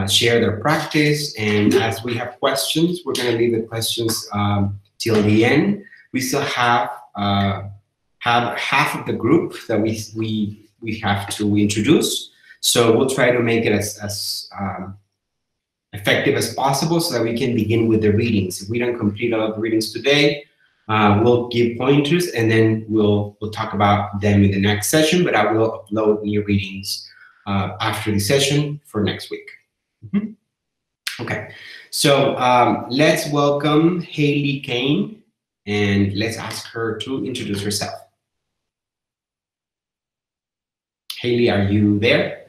share their practice. And as we have questions, we're going to leave the questions till the end. We still have half of the group that we have to introduce. So we'll try to make it as effective as possible so that we can begin with the readings. If we don't complete all of the readings today, we'll give pointers and then we'll talk about them in the next session, but I will upload new readings after the session for next week. Okay, so let's welcome Haley Kane and let's ask her to introduce herself. Haley, are you there?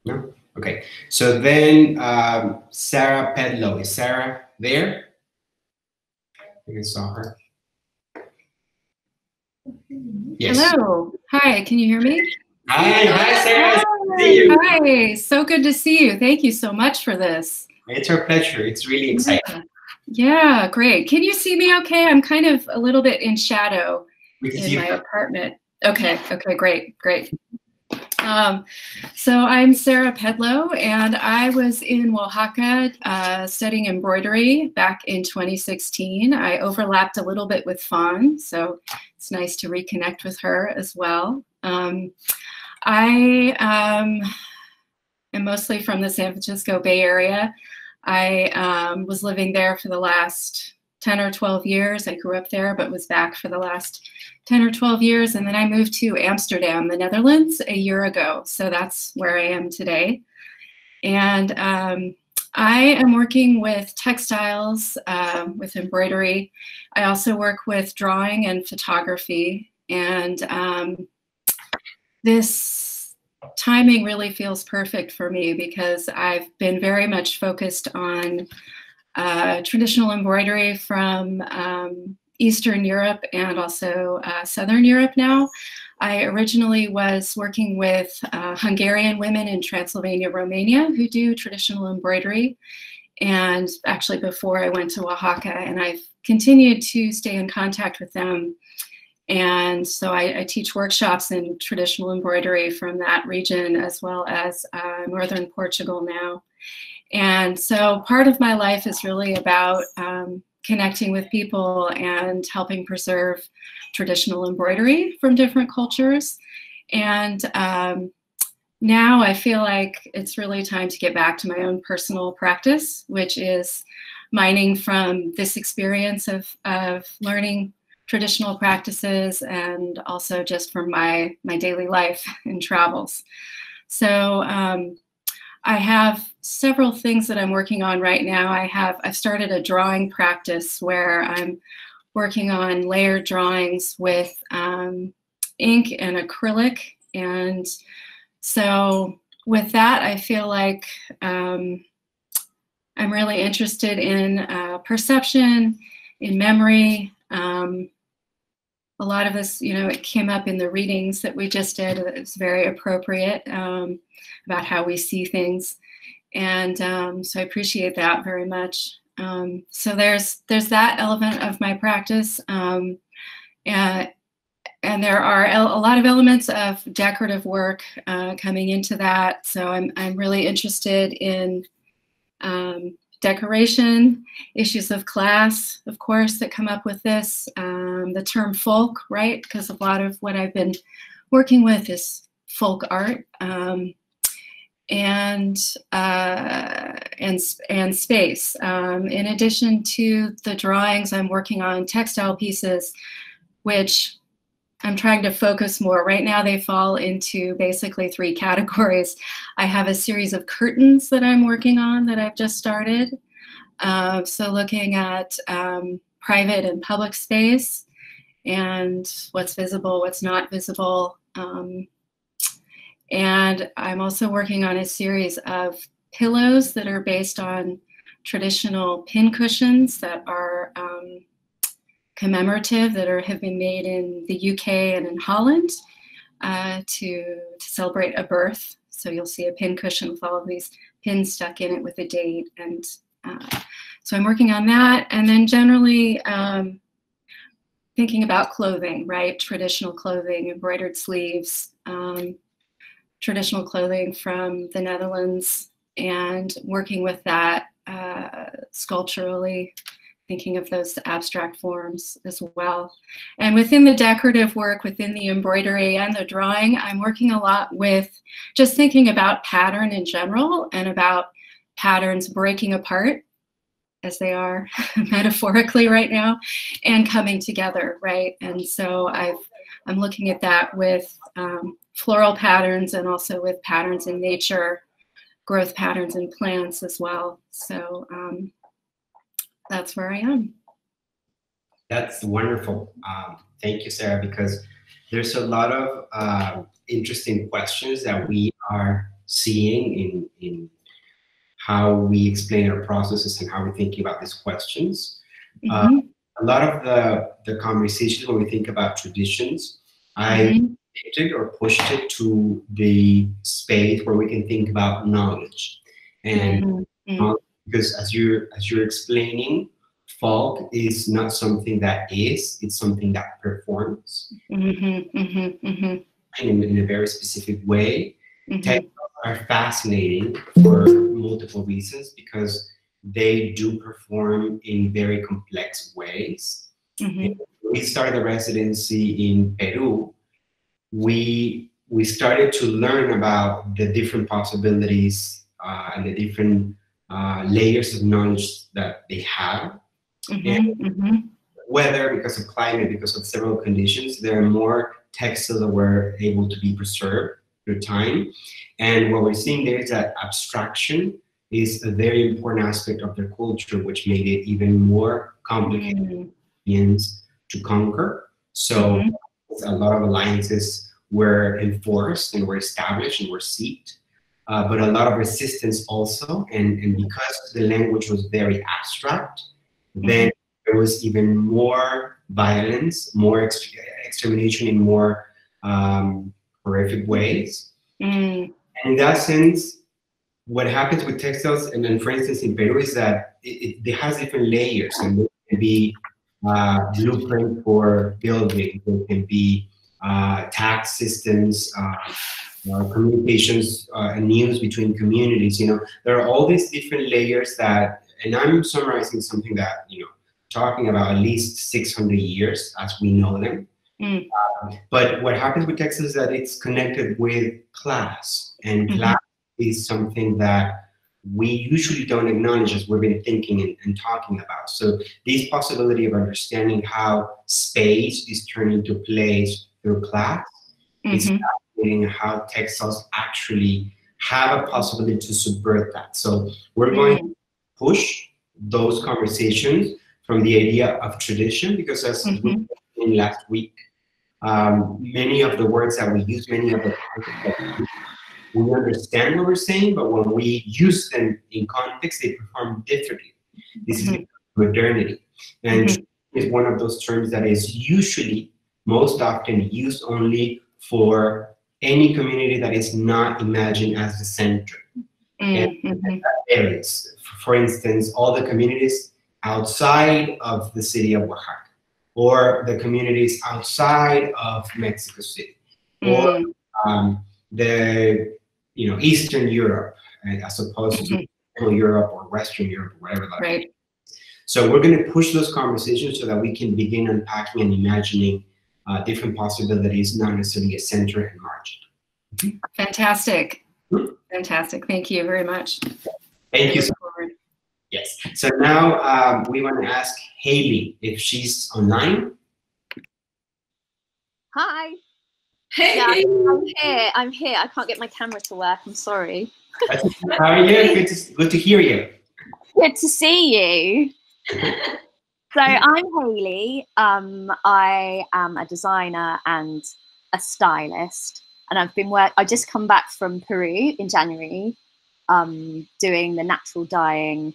No? Okay. So then Sarah Pedlow. Is Sarah there? I think I saw her. Yes. Hello. Hi, can you hear me? Hi, Sarah. Hi, so good to see you. Thank you so much for this. It's our pleasure. It's really exciting. Yeah, great. Can you see me okay? I'm kind of a little bit in shadow in my apartment. Okay, great. So I'm Sarah Pedlow, and I was in Oaxaca studying embroidery back in 2016. I overlapped a little bit with Fawn, so it's nice to reconnect with her as well. I am mostly from the San Francisco Bay Area. I was living there for the last 10 or 12 years. I grew up there, but was back for the last 10 or 12 years. And then I moved to Amsterdam, the Netherlands, a year ago. So that's where I am today. And I am working with textiles, with embroidery. I also work with drawing and photography. And this timing really feels perfect for me because I've been very much focused on traditional embroidery from Eastern Europe and also Southern Europe now. I originally was working with Hungarian women in Transylvania, Romania, who do traditional embroidery. And actually before I went to Oaxaca, and I've continued to stay in contact with them. And so I teach workshops in traditional embroidery from that region, as well as Northern Portugal now. And so part of my life is really about connecting with people and helping preserve traditional embroidery from different cultures. And now I feel like it's really time to get back to my own personal practice, which is mining from this experience of learning traditional practices and also just from my daily life and travels. So I have several things that I'm working on right now. I've started a drawing practice where I'm working on layered drawings with ink and acrylic. And so with that, I feel like I'm really interested in perception, in memory. A lot of this, it came up in the readings that we just did. It's very appropriate about how we see things. And so I appreciate that very much. So there's that element of my practice. And there are a lot of elements of decorative work coming into that. So I'm really interested in decoration, issues of class, of course, that come up with this. The term folk, right? Because a lot of what I've been working with is folk art, and space. In addition to the drawings, I'm working on textile pieces, which I'm trying to focus more. Right now, they fall into basically 3 categories. I have a series of curtains that I'm working on that I've just started. So looking at private and public space and what's visible, what's not visible. And I'm also working on a series of pillows that are based on traditional pin cushions that are commemorative, that have been made in the UK and in Holland to celebrate a birth. So you'll see a pin cushion with all of these pins stuck in it with a date. And So I'm working on that, and then generally thinking about clothing, right? Traditional clothing, embroidered sleeves, traditional clothing from the Netherlands, and working with that sculpturally, thinking of those abstract forms as well. And within the decorative work, within the embroidery and the drawing, I'm working a lot with just thinking about pattern in general and about patterns breaking apart as they are metaphorically right now and coming together, right? And so I'm looking at that with floral patterns and also with patterns in nature, growth patterns in plants as well. So that's where I am. That's wonderful. Thank you, Sarah, because there's a lot of interesting questions that we are seeing in how we explain our processes and how we're thinking about these questions. Mm-hmm. A lot of the conversations when we think about traditions, I picked or pushed it to the space where we can think about knowledge. And because as you're explaining, folk is not something that is, it's something that performs in a very specific way. Textiles are fascinating for multiple reasons because they do perform in very complex ways. We started the residency in Peru. We started to learn about the different possibilities and the different layers of knowledge that they have. And whether because of climate, because of several conditions, there are more textiles that were able to be preserved through time. And what we're seeing there is that abstraction is a very important aspect of their culture, which made it even more complicated to conquer. So a lot of alliances were enforced and were established and were seeked, but a lot of resistance also. And because the language was very abstract, then there was even more violence, more extermination in more horrific ways. And in that sense, what happens with textiles, and then for instance in Peru, is that it has different layers, and there can be blueprint for building, there can be tax systems, communications and news between communities. There are all these different layers that, and I'm summarizing something that, talking about at least 600 years as we know them. But what happens with textiles is that it's connected with class, and class is something that we usually don't acknowledge as we've been thinking and talking about. So this possibility of understanding how space is turned into place through class is fascinating, how textiles actually have a possibility to subvert that. So we're going to push those conversations from the idea of tradition, because as we were saying last week, many of the words that we use, many of the concepts that we use, we understand what we're saying, but when we use them in context, they perform differently. This is modernity. And is one of those terms that is usually most often used only for any community that is not imagined as the center. And that varies. For instance, all the communities outside of the city of Oaxaca, or the communities outside of Mexico City, or the Eastern Europe, as opposed to Central Europe or Western Europe or whatever that is. So we're going to push those conversations so that we can begin unpacking and imagining different possibilities, not necessarily a center and margin. Fantastic. Fantastic. Thank you very much. Thank you so much. Yes. So now we want to ask Haley if she's online. Hi. Hey. Yeah, I'm here. I can't get my camera to work. I'm sorry. How are you? Good to hear you. Good to see you. So I'm Haley. I am a designer and a stylist, and I just come back from Peru in January, doing the natural dyeing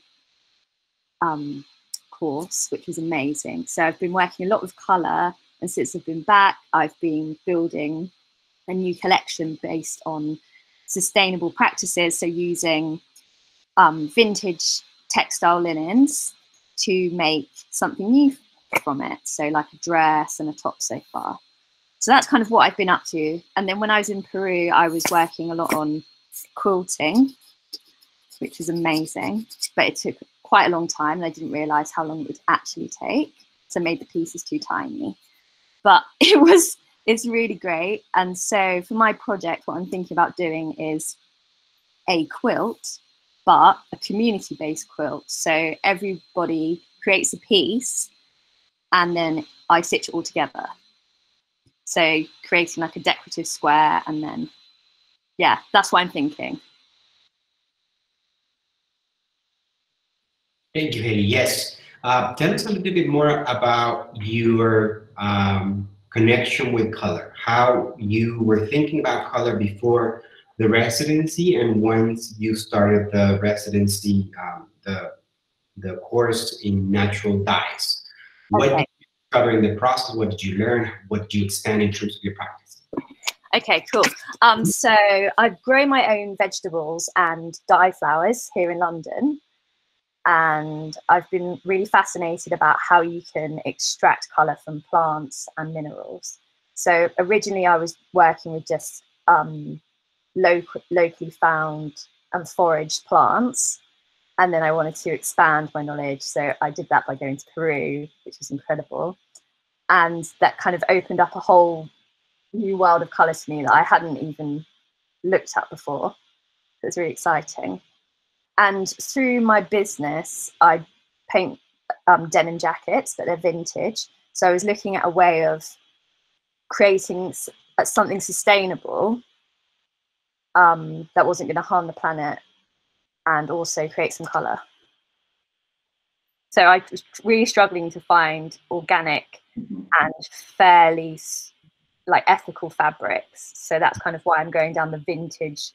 course, which was amazing. So I've been working a lot with colour, and since I've been back, I've been building a new collection based on sustainable practices. So using vintage textile linens to make something new from it. So like a dress and a top so far. So that's kind of what I've been up to. And then when I was in Peru, I was working a lot on quilting, which was amazing, but it took quite a long time and I didn't realize how long it would actually take. So I made the pieces too tiny, but it's really great. And so for my project, what I'm thinking about doing is a quilt, but a community-based quilt. So everybody creates a piece and then I stitch it all together. So creating like a decorative square, and then, yeah, that's what I'm thinking. Thank you, Haley. Yes. Tell us a little bit more about your connection with color, how you were thinking about color before the residency, and once you started the residency, the course in natural dyes. What Okay. did you discover in the process? What did you learn? What did you expand in terms of your practice? Okay, cool. So I've grown my own vegetables and dye flowers here in London. And I've been really fascinated about how you can extract colour from plants and minerals. So originally I was working with just locally found and foraged plants. And then I wanted to expand my knowledge. So I did that by going to Peru, which was incredible. And that kind of opened up a whole new world of colour to me that I hadn't even looked at before. It was really exciting. And through my business, I paint denim jackets, but they're vintage. So I was looking at a way of creating something sustainable that wasn't going to harm the planet and also create some colour. So I was really struggling to find organic and fairly like ethical fabrics. So that's kind of why I'm going down the vintage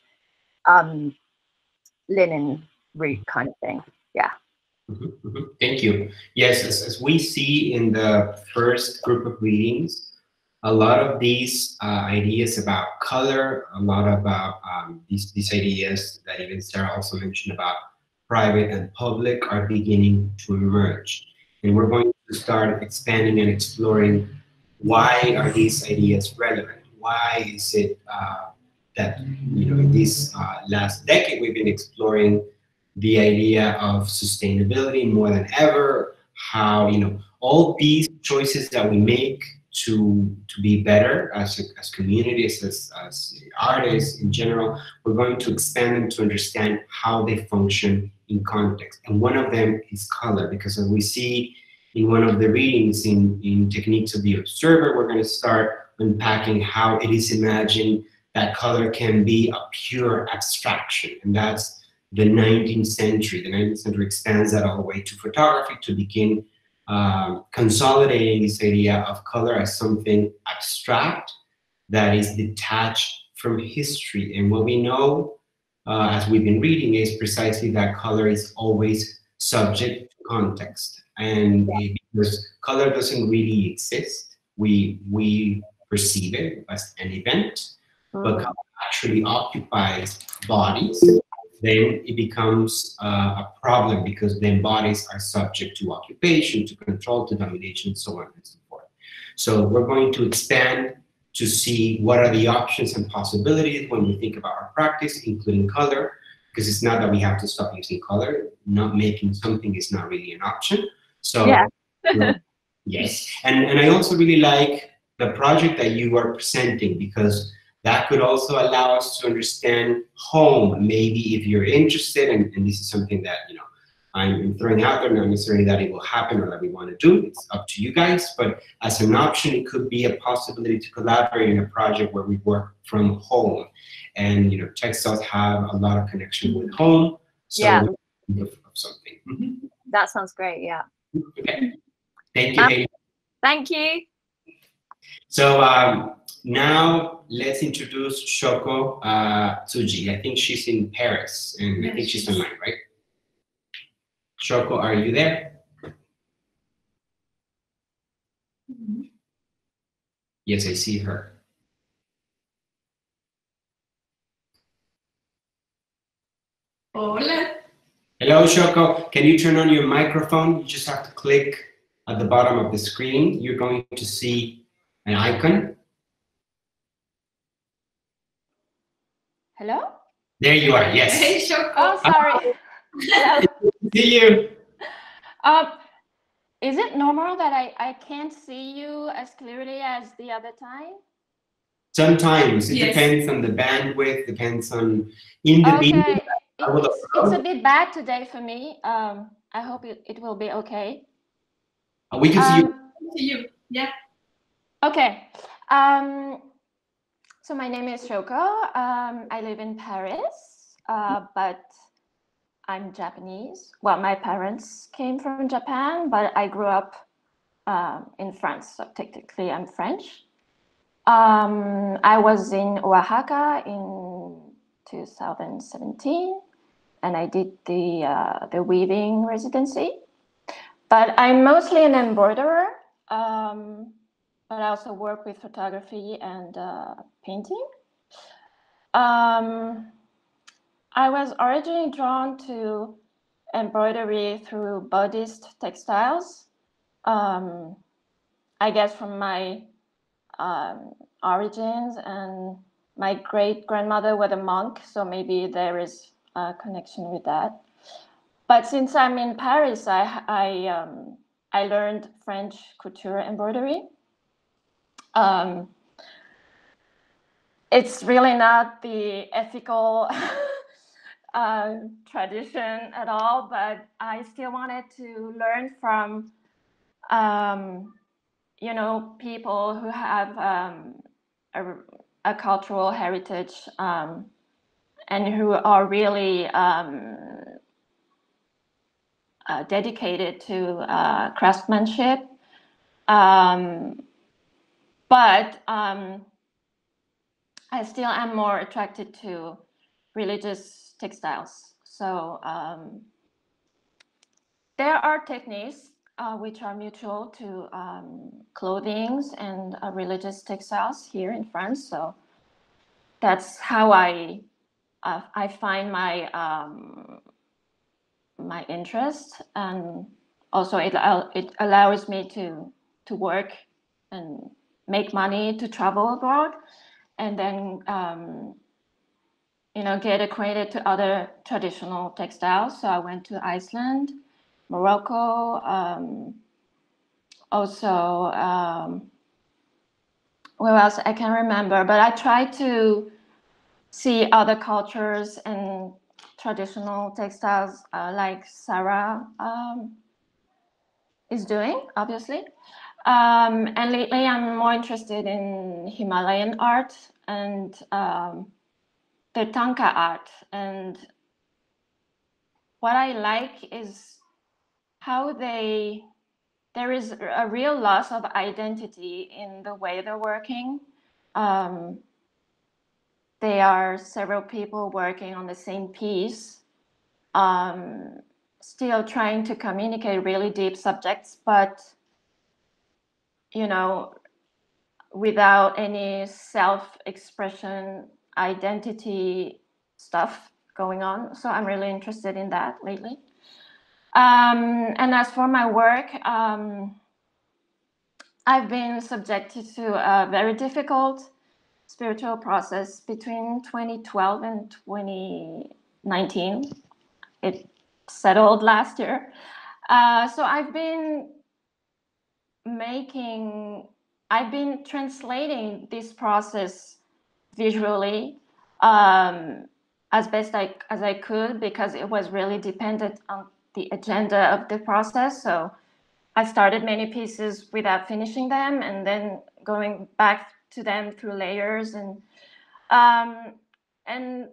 linen route kind of thing. Yeah. Thank you. Yes, as we see in the first group of readings, a lot of these ideas about color, a lot about these ideas that even Sarah also mentioned about private and public are beginning to emerge. And we're going to start expanding and exploring why are these ideas relevant? Why is it that, in this last decade, we've been exploring the idea of sustainability more than ever, how, all these choices that we make to be better as communities, as artists in general, we're going to expand them to understand how they function in context. And one of them is color, because as we see in one of the readings in Techniques of the Observer, we're going to start unpacking how it is imagined that color can be a pure abstraction. And that's the 19th century. The 19th century expands that all the way to photography to begin consolidating this idea of color as something abstract that is detached from history. And what we know, as we've been reading, is precisely that color is always subject to context. And because color doesn't really exist, we perceive it as an event, but color actually occupies bodies, then it becomes a problem, because then bodies are subject to occupation, to control, to domination, so on and so forth. So we're going to expand to see what are the options and possibilities when we think about our practice, including color, because it's not that we have to stop using color. Not making something is not really an option. So yeah. Yes, and I also really like the project that you are presenting, because that could also allow us to understand home. Maybe if you're interested, and this is something that I'm throwing out there, not necessarily that it will happen or that we want to do. It's up to you guys. But as an option, it could be a possibility to collaborate in a project where we work from home. And textiles have a lot of connection with home. So yeah, of something. That sounds great. Yeah. Okay. Thank you, Haley. Thank you. So now let's introduce Shoko Tsuji. I think she's in Paris, and I think she's online, right? Shoko, are you there? Yes, I see her. Hola. Hello, Shoko. Can you turn on your microphone? You just have to click at the bottom of the screen. You're going to see an icon. Hello? There you are, yes. Hey, Shoko. Oh, sorry. Hello. See you. Is it normal that I can't see you as clearly as the other time? Sometimes it Yes. depends on the bandwidth, depends on in the Okay. video. It's a bit bad today for me. I hope it will be okay. We can see you. See you. Yeah. Okay. So my name is Shoko. I live in Paris, but I'm Japanese. Well, my parents came from Japan, but I grew up in France, so technically I'm French. I was in Oaxaca in 2017, and I did the weaving residency. But I'm mostly an embroiderer, but I also work with photography and painting. I was originally drawn to embroidery through Buddhist textiles. I guess from my origins, and my great-grandmother was a monk, so maybe there is a connection with that. But since I'm in Paris, I learned French couture embroidery. It's really not the ethical tradition at all, but I still wanted to learn from you know, people who have a cultural heritage and who are really dedicated to craftsmanship. But I still am more attracted to religious textiles. So there are techniques which are mutual to clothing and religious textiles here in France. So that's how I find my my interest, and also it allows me to work and make money to travel abroad, and then you know, get acquainted to other traditional textiles. So I went to Iceland, Morocco, also where else I can remember, but I try to see other cultures and traditional textiles like Sarah is doing, obviously. And lately I'm more interested in Himalayan art and the Tanka art. And what I like is how there is a real loss of identity in the way they're working. They are several people working on the same piece, still trying to communicate really deep subjects, but, you know, without any self-expression, identity stuff going on. So I'm really interested in that lately. And as for my work, I've been subjected to a very difficult spiritual process between 2012 and 2019. It settled last year. So I've been translating this process visually as best as I could, because it was really dependent on the agenda of the process. So I started many pieces without finishing them, and then going back to them through layers. And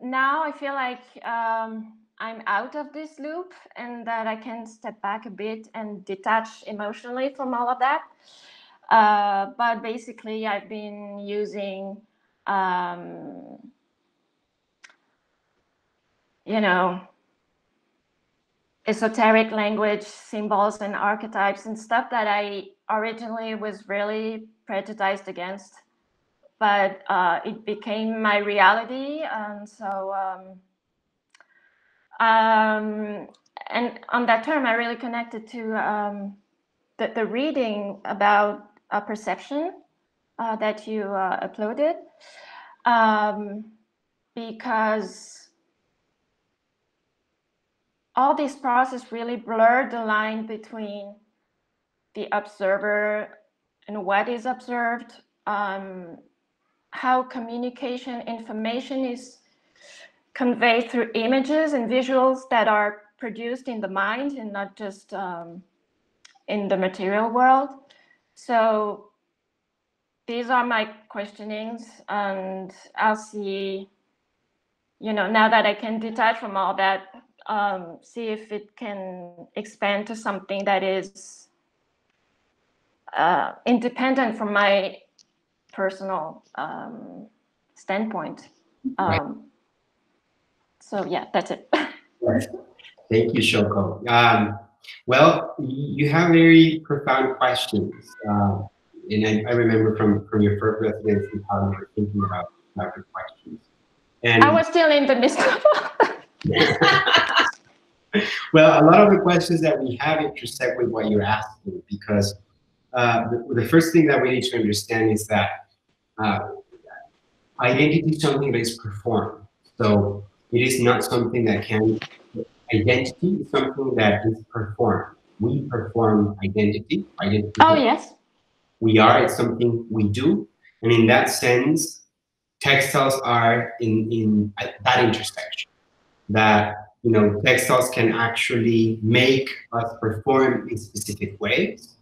now I feel like I'm out of this loop, and that I can step back a bit and detach emotionally from all of that. But basically, I've been using, you know, esoteric language, symbols and archetypes and stuff that I originally was really prejudiced against, but it became my reality. And so and on that term, I really connected to the reading about perception that you uploaded, because all this process really blurred the line between the observer and what is observed, how communication information is conveyed through images and visuals that are produced in the mind and not just in the material world. So these are my questionings, and I'll see, now that I can detach from all that, see if it can expand to something that is independent from my personal standpoint. Right. So yeah, that's it. Right. Thank you, Shoko. Well, you have very profound questions. And I remember from your first residency how you were thinking about your questions. And I was still in the midst of well, a lot of the questions that we have intersect with what you're asking, because the first thing that we need to understand is that identity is something that is performed. So it is not something that can, identity is something that is performed. We perform identity. Oh, yes. We are, it's something we do. And in that sense, textiles are in that intersection, that textiles can actually make us perform in specific ways.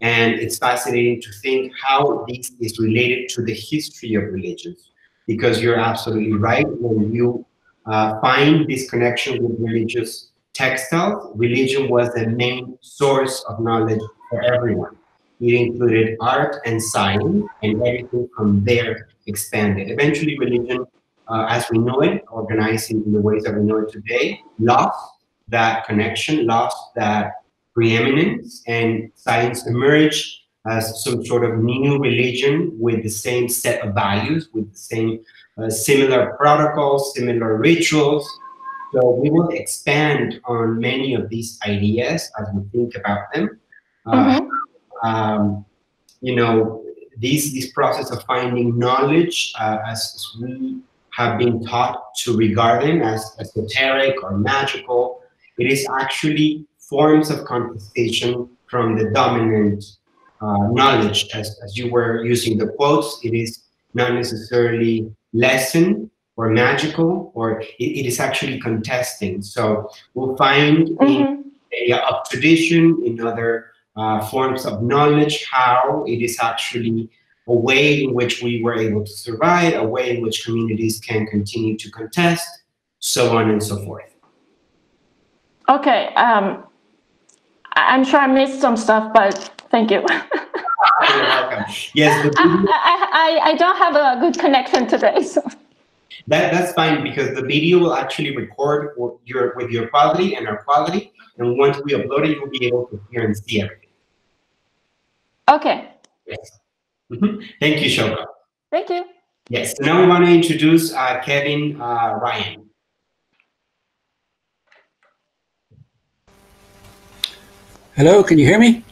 And it's fascinating to think how this is related to the history of religions, because you're absolutely right. When you find this connection with religious textiles, religion was the main source of knowledge for everyone. It included art and science, and everything from there expanded. Eventually, religion, as we know it, organized in the ways that we know it today, lost that connection, lost that preeminence, and science emerged as some sort of new religion with the same set of values, with the same similar protocols, similar rituals. So we will expand on many of these ideas as we think about them. This process of finding knowledge, as we have been taught to regard them as esoteric or magical, it is actually forms of contestation from the dominant knowledge. As you were using the quotes, it is not necessarily lesson or magical, or it is actually contesting. So we'll find in the area of tradition, in other forms of knowledge, how it is actually a way in which we were able to survive, a way in which communities can continue to contest, so on and so forth. Okay, I'm sure I missed some stuff, but thank you. You're welcome. Yes, I don't have a good connection today, so. That's fine, because the video will actually record with your quality and our quality, and once we upload it, you'll be able to hear and see everything. Okay. Yes. Thank you, Shoko. Thank you. Yes. So now we want to introduce Kevin Ryan. Hello, can you hear me?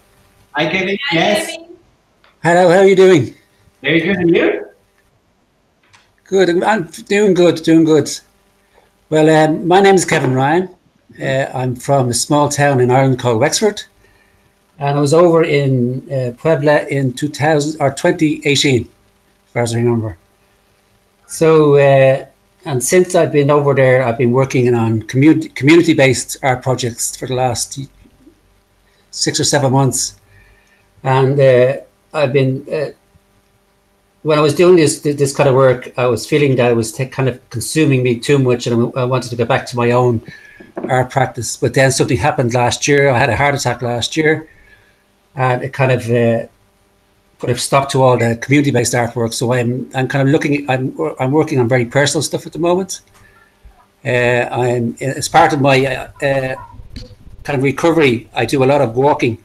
Hi, Kevin. Yes. Hello, how are you doing? Very good. And you? Good. I'm doing good. Well, my name is Kevin Ryan. I'm from a small town in Ireland called Wexford, and I was over in Puebla in 2018, as far as I remember. So, and since I've been over there, I've been working on community-based art projects for the last 6 or 7 months, and I've been. When I was doing this kind of work, I was feeling that it was kind of consuming me too much, and I wanted to get back to my own art practice. But then something happened last year. I had a heart attack last year, and it kind of put a stop to all the community-based artwork. So I'm kind of looking. I'm working on very personal stuff at the moment. I'm as part of my kind of recovery. I do a lot of walking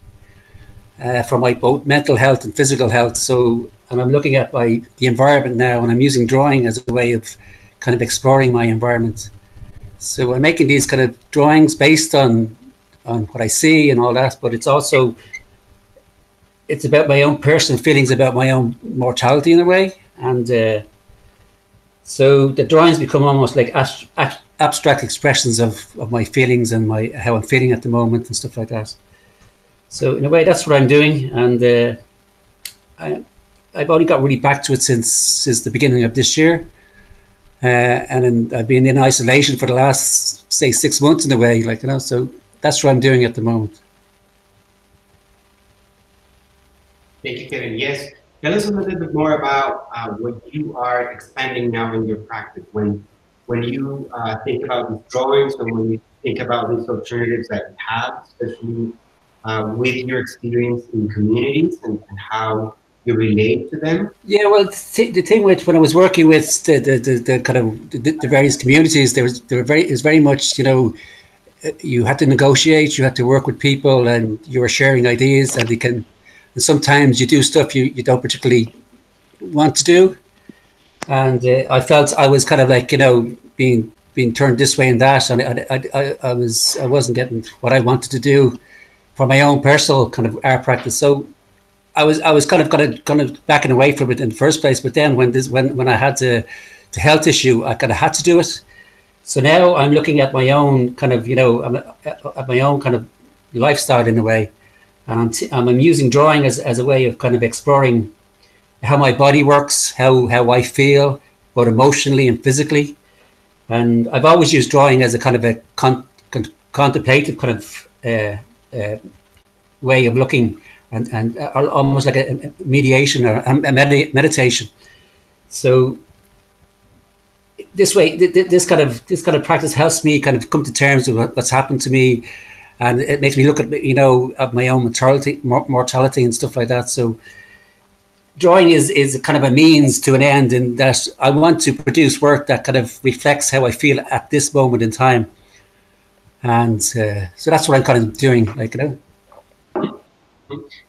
for my both mental health and physical health. So. And I'm looking at the environment now, and I'm using drawing as a way of kind of exploring my environment. So I'm making these kind of drawings based on on what I see and all that, but it's also, it's about my own personal feelings about my own mortality in a way. And so the drawings become almost like abstract expressions of my feelings and how I'm feeling at the moment and stuff like that. So in a way, that's what I'm doing. And I've only got really back to it since the beginning of this year. And I've been in isolation for the last, say, 6 months in a way, like, you know, so that's what I'm doing at the moment. Thank you, Kevin. Yes, tell us a little bit more about what you are expanding now in your practice. When you think about these drawings, or when you think about these alternatives that you have, especially with your experience in communities and how you relate to them? Yeah, well, the thing with when I was working with the kind of the various communities, it was very much, you know, you had to negotiate, you had to work with people, and you were sharing ideas, and sometimes you do stuff you don't particularly want to do, and I felt I was kind of like, you know, being turned this way and that, and I wasn't getting what I wanted to do for my own personal kind of art practice. So I was kind of backing away from it in the first place. But then when I had the health issue, I kind of had to do it. So now I'm looking at my own kind of, you know, at my own kind of lifestyle in a way, and I'm using drawing as a way of kind of exploring how my body works, how I feel, both emotionally and physically. And I've always used drawing as a kind of a contemplative kind of way of looking, and almost like a mediation or a meditation. So this way, this kind of practice helps me kind of come to terms with what's happened to me, and it makes me look at, you know, at my own mortality and stuff like that. So drawing is kind of a means to an end, in that I want to produce work that kind of reflects how I feel at this moment in time. And so that's what I'm kind of doing, like, you know.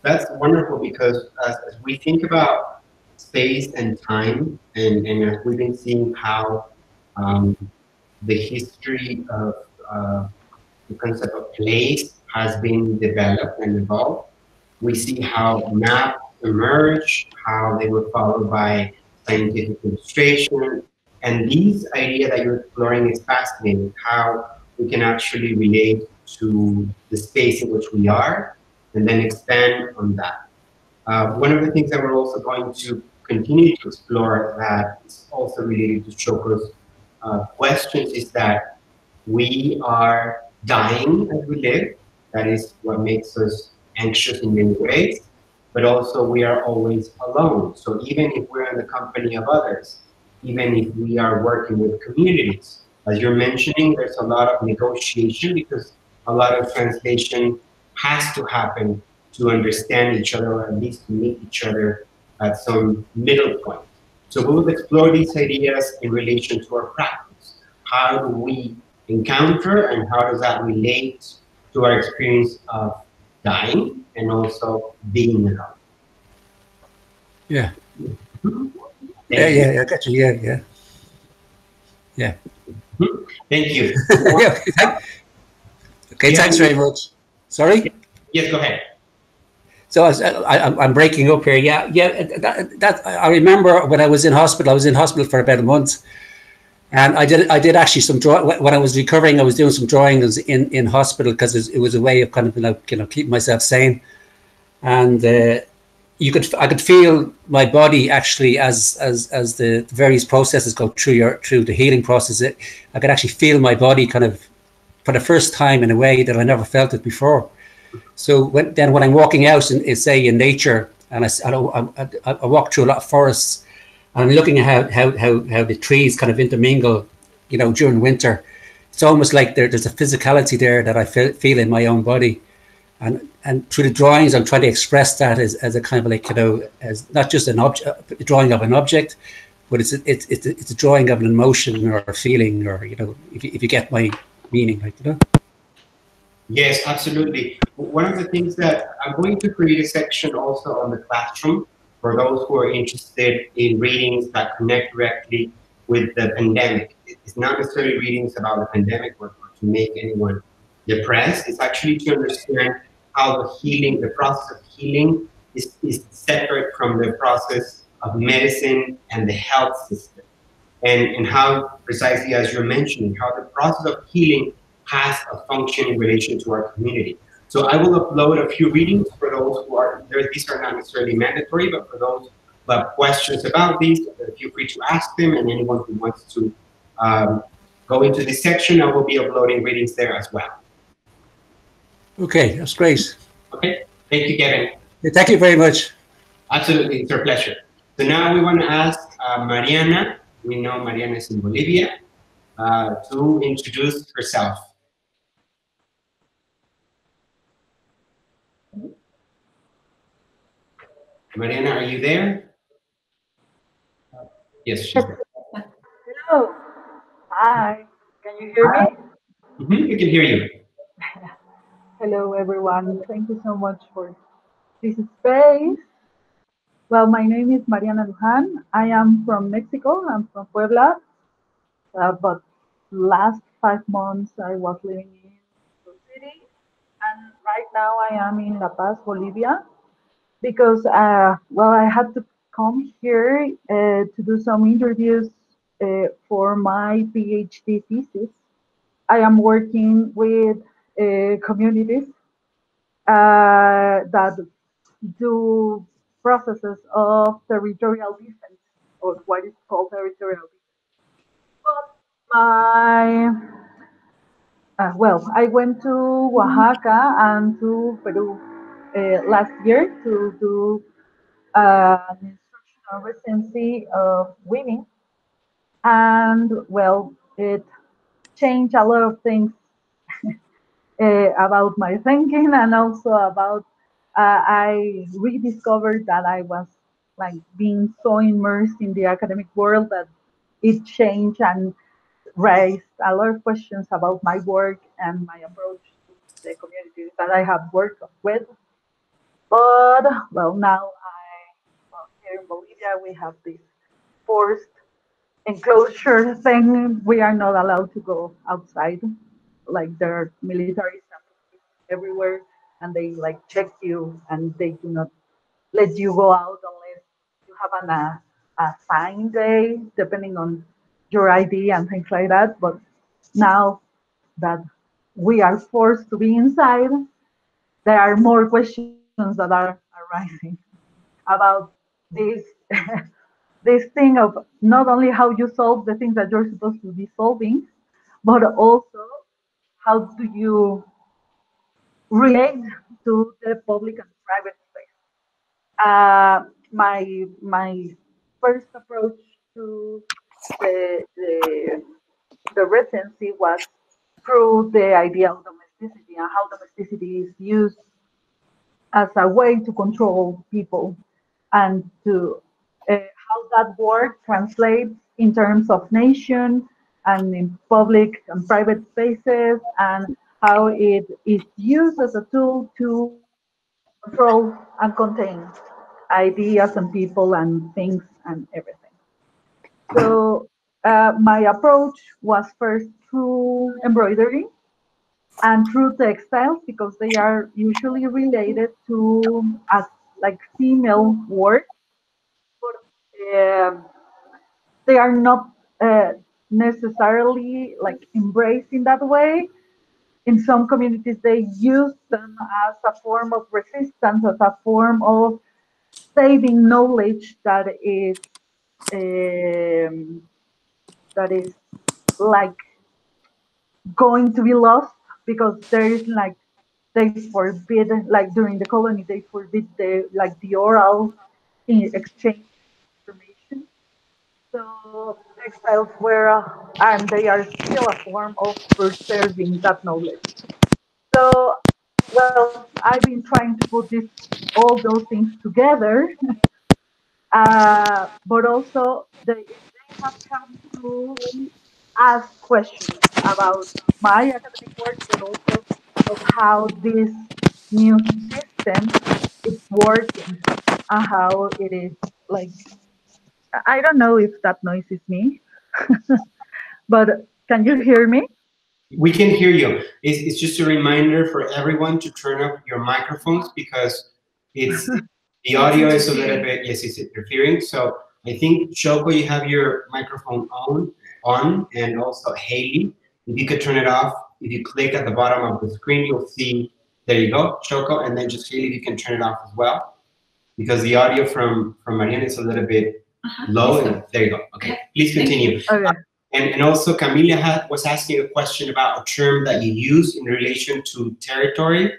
That's wonderful, because as we think about space and time, and as we've been seeing how the history of the concept of place has been developed and evolved, we see how maps emerge, how they were followed by scientific illustration, and these ideas that you're exploring is fascinating, how we can actually relate to the space in which we are, and then expand on that. One of the things that we're also going to continue to explore that is also related to Shoko's questions is that we are dying as we live. That is what makes us anxious in many ways, but also we are always alone. So even if we're in the company of others, even if we are working with communities, as you're mentioning, there's a lot of negotiation, because a lot of translation has to happen to understand each other, or at least to meet each other at some middle point. So we will explore these ideas in relation to our practice. How do we encounter, and how does that relate to our experience of dying and also being alone? Yeah. Yeah, I got you. Yeah. Thank you. Okay, thanks very much. Sorry? Yes, go ahead. So I'm breaking up here. Yeah. That I remember when I was in hospital. I was in hospital for about a month, and I did actually some when I was recovering. I was doing some drawings in hospital, because it was a way of kind of, you know, keeping myself sane. And I could feel my body actually as the various processes go through the healing process. I could actually feel my body kind of for the first time in a way that I never felt it before. So when I'm walking out say in nature, and I walk through a lot of forests, and I'm looking at how the trees kind of intermingle, you know, during winter. It's almost like there's a physicality there that I feel in my own body, and through the drawings I'm trying to express that as a kind of, like, you know, as not just an object, a drawing of an object, but it's a drawing of an emotion or a feeling, or, you know, if you get my meaning, like, you know. Yes, absolutely. One of the things that I'm going to create a section also on the classroom for those who are interested in readings that connect directly with the pandemic. It's not necessarily readings about the pandemic or to make anyone the press is actually to understand how the healing, the process of healing is separate from the process of medicine and the health system. And how, precisely as you're mentioning, how the process of healing has a function in relation to our community. So I will upload a few readings for those who are there. These are not necessarily mandatory, but for those who have questions about these, feel free to ask them. And anyone who wants to go into this section, I will be uploading readings there as well. Okay, that's great. Okay, thank you, Kevin. Thank you very much. Absolutely, it's our pleasure. So now we want to ask Mariana. We know Mariana is in Bolivia, to introduce herself. Mariana, are you there? Yes, she's there. Hello. Hi. Can you hear me? We can hear you. Hello, everyone. Thank you so much for this space. Well, my name is Mariana Lujan. I am from Mexico. I'm from Puebla. But last 5 months, I was living in the city. And right now, I am in La Paz, Bolivia, because, well, I had to come here to do some interviews for my PhD thesis. I am working with communities that do processes of territorial defense, or what is called territorial defense. But well, I went to Oaxaca and to Peru last year to do an instructional residency of women, and well, it changed a lot of things about my thinking, and also about I rediscovered that I was like being so immersed in the academic world that it changed and raised a lot of questions about my work and my approach to the communities that I have worked with. But well, now well, here in Bolivia we have this forced enclosure thing. We are not allowed to go outside. Like there are military everywhere, and they like check you, and they do not let you go out unless you have a sign day, depending on your ID and things like that. But now that we are forced to be inside, there are more questions that are arising about this this thing of not only how you solve the things that you're supposed to be solving, but also how do you relate to the public and private space. My first approach to the, the the residency was through the idea of domesticity and how domesticity is used as a way to control people, and to how that word translates in terms of nation and in public and private spaces, and how it is used as a tool to control and contain ideas and people and things and everything. So my approach was first through embroidery and through textiles, because they are usually related to as like female work, but they are not necessarily like embraced in that way. In some communities, they use them as a form of resistance, as a form of saving knowledge um, that is like going to be lost, because there is like they forbid, like during the colony they forbid the oral exchange information. So textiles were and they are still a form of preserving that knowledge. So well, I've been trying to put all those things together, but also they have come to ask questions about my academic work, but also of how this new system is working and how it is like. I don't know if that noise is me, but can you hear me? We can hear you. It's just a reminder for everyone to turn up your microphones because it's the audio is a little bit, yes, it's interfering. So I think, Shoko, you have your microphone on, and also Haley, if you could turn it off. If you click at the bottom of the screen, you'll see, there you go, Shoko, and then just Haley, you can turn it off as well, because the audio from Mariana is a little bit low. And there you go. Okay, please continue. Okay. And also Camila was asking a question about a term that you use in relation to territory.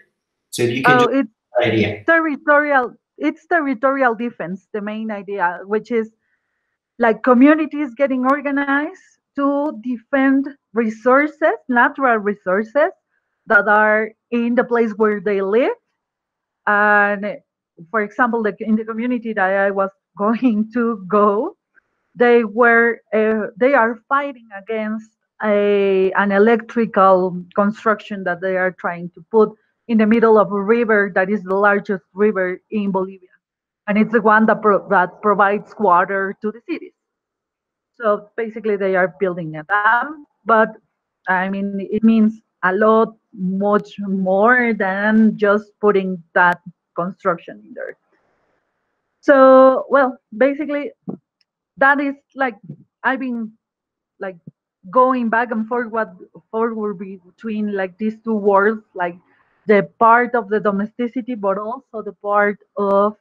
So if you can just It's idea. territorial. It's territorial defense, the main idea, which is like communities getting organized to defend resources, natural resources that are in the place where they live. And for example, in the community that I was going to go, they are fighting against an electrical construction that they are trying to put in the middle of a river that is the largest river in Bolivia, and it's the one that provides water to the cities. So basically, they are building a dam, but I mean, it means a lot, much more than just putting that construction in there. So, well, basically, that is like I've been like going back and forward between like these two worlds, like the part of the domesticity, but also the part of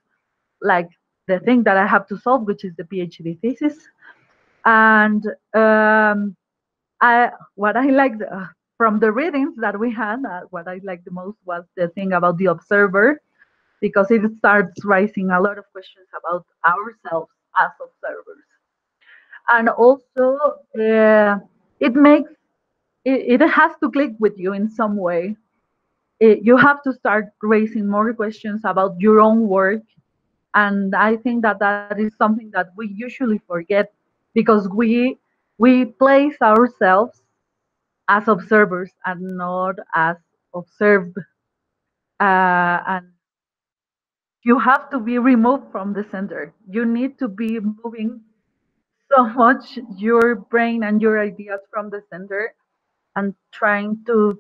like the thing that I have to solve, which is the PhD thesis. And what I liked from the readings that we had, what I liked the most was the thing about the observer, because it starts raising a lot of questions about ourselves as observers. And also, it has to click with you in some way. You have to start raising more questions about your own work, and I think that that is something that we usually forget because we place ourselves as observers and not as observed, and you have to be removed from the center. You need to be moving so much your brain and your ideas from the center and trying to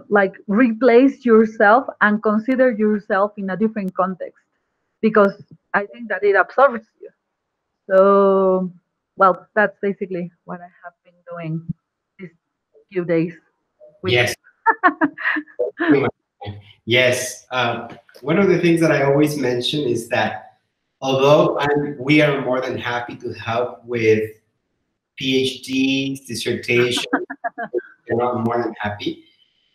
like replace yourself and consider yourself in a different context, because I think that it absorbs you. So, well, that's basically what I have been doing these few days. Yes. Yes. One of the things that I always mention is that although we are more than happy to help with PhDs, dissertation, we're not more than happy.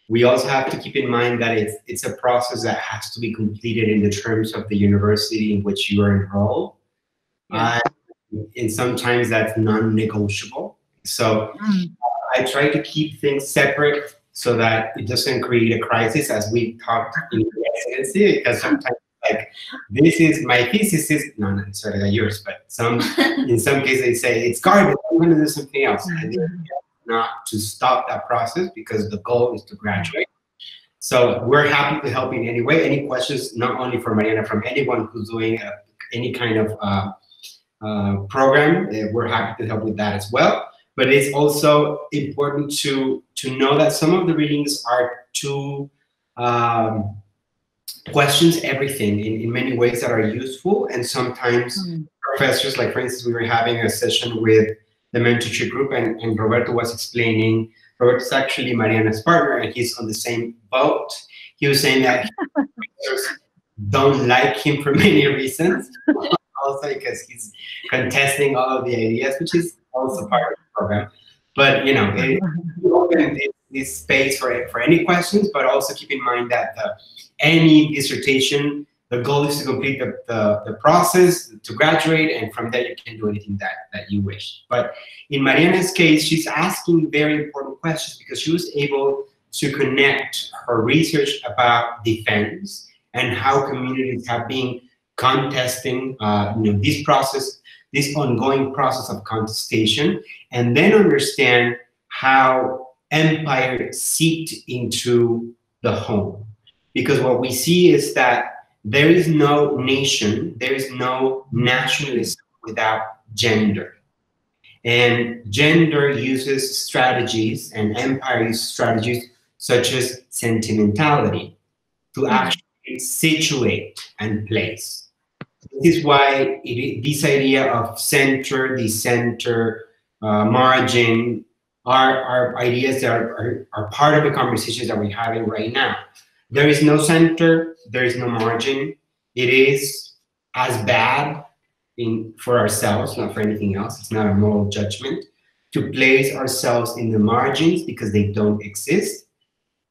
We also have to keep in mind that it's a process that has to be completed in the terms of the university in which you are enrolled. Yeah. And sometimes that's non-negotiable. So I try to keep things separate so that it doesn't create a crisis, as we talked in residency, because sometimes like, this is my thesis is not necessarily yours, but in some cases they say it's garbage, I'm going to do something else. And not to stop that process because the goal is to graduate. So we're happy to help in any way. Any questions, not only for Mariana, from anyone who's doing any kind of program, we're happy to help with that as well. But it's also important to know that some of the readings are too questions everything in many ways that are useful, and sometimes professors, like for instance, we were having a session with the mentorship group, and Roberto was explaining. Roberto's actually Mariana's partner, and he's on the same boat. He was saying that professors don't like him for many reasons, also because he's contesting all of the ideas, which is also part of the program. But you know, we open this space for any questions, but also keep in mind that any dissertation, the goal is to complete the process, to graduate, and from there you can do anything that you wish. But in Mariana's case, she's asking very important questions because she was able to connect her research about defense and how communities have been contesting this process, this ongoing process of contestation, and then understand how empire seeped into the home. Because what we see is that there is no nation, there is no nationalism without gender. And gender uses strategies, and empire uses strategies such as sentimentality to actually situate and place. This is why this idea of center, decenter, margin are ideas that are part of the conversations that we're having right now. There is no center, there is no margin. It is as bad for ourselves, not for anything else. It's not a moral judgment to place ourselves in the margins because they don't exist,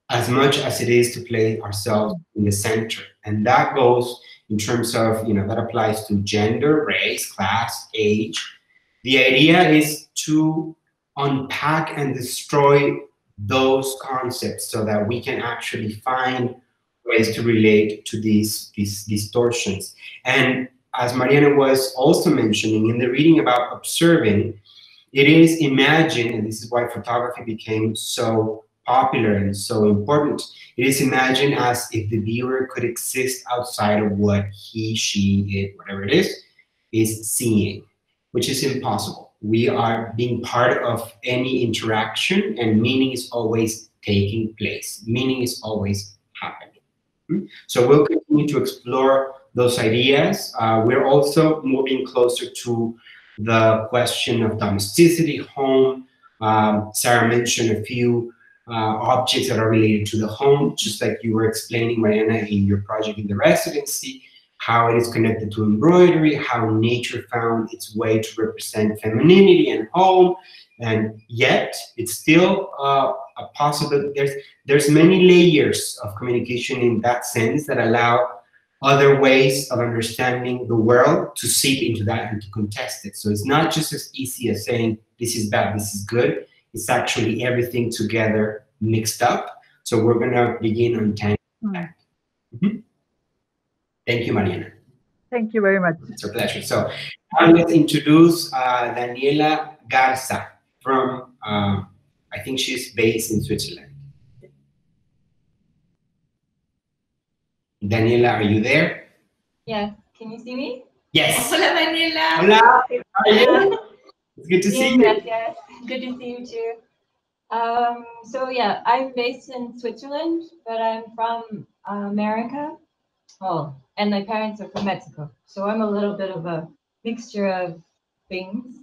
as much as it is to place ourselves in the center. And that goes in terms of, that applies to gender, race, class, age. The idea is to unpack and destroy those concepts so that we can actually find ways to relate to these distortions. And as Mariana was also mentioning in the reading about observing, it is imagined, and this is why photography became so popular and so important, it is imagined as if the viewer could exist outside of what he, she, it, whatever it is seeing, which is impossible. We are being part of any interaction, and meaning is always taking place. Meaning is always happening. So we'll continue to explore those ideas. We're also moving closer to the question of domesticity, home. Sarah mentioned a few objects that are related to the home, just like you were explaining, Mariana, in your project in the residency, how it is connected to embroidery, how nature found its way to represent femininity and home, and yet it's still a possibility. There's many layers of communication in that sense that allow other ways of understanding the world to seep into that and to contest it. So it's not just as easy as saying this is bad, this is good. It's actually everything together mixed up. So we're going to begin untangling that. Thank you, Mariana. Thank you very much. It's a pleasure. So now let's introduce Daniela Garza from, I think she's based in Switzerland. Daniela, are you there? Yeah. Can you see me? Yes. Hola, Daniela. Hola. How are you? It's good to see you. Gracias. Good to see you too. So yeah, I'm based in Switzerland, but I'm from America. Oh, and my parents are from Mexico. So I'm a little bit of a mixture of things.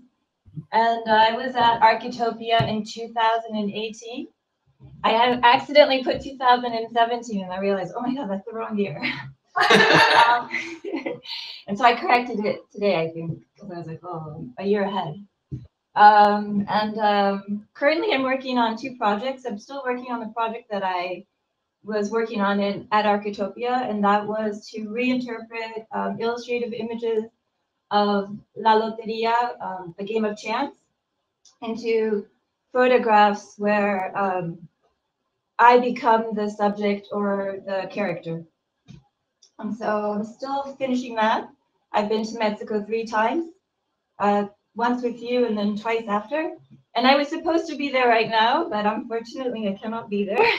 And I was at Arquetopia in 2018. I had accidentally put 2017 and I realized, oh my God, that's the wrong year. And so I corrected it today, I think, because I was like, oh, a year ahead. Currently I'm working on two projects. I'm still working on the project that I was working on at Arquetopia, and that was to reinterpret illustrative images of La Loteria, the game of chance, into photographs where I become the subject or the character. And so I'm still finishing that. I've been to Mexico 3 times, once with you and then twice after. And I was supposed to be there right now, but unfortunately I cannot be there.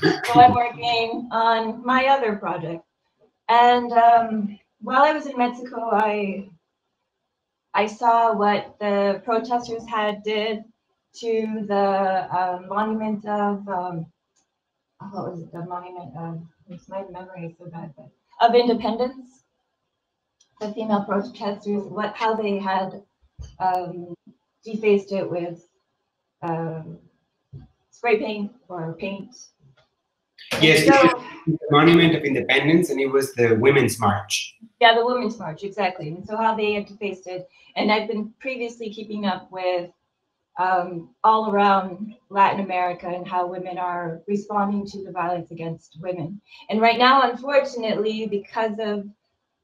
So I'm working on my other project. And while I was in Mexico, I saw what the protesters did to the monument of, what was it, the monument of, my memory is so bad, but of independence. The female protesters, how they had defaced it with spray paint or paint. Yes, so, the Monument of Independence, and it was the Women's March. Yeah, the Women's March, exactly. And so how they had defaced it. And I've been previously keeping up with all around Latin America and how women are responding to the violence against women. And right now, unfortunately, because of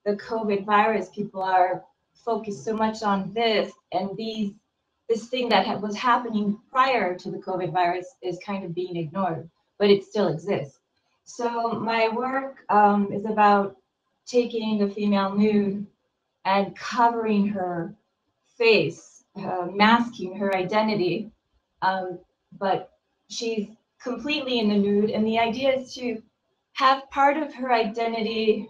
the COVID virus, people are focused so much on this, and this thing that was happening prior to the COVID virus is kind of being ignored, but it still exists. So my work is about taking a female nude and covering her face, masking her identity, but she's completely in the nude, and the idea is to have part of her identity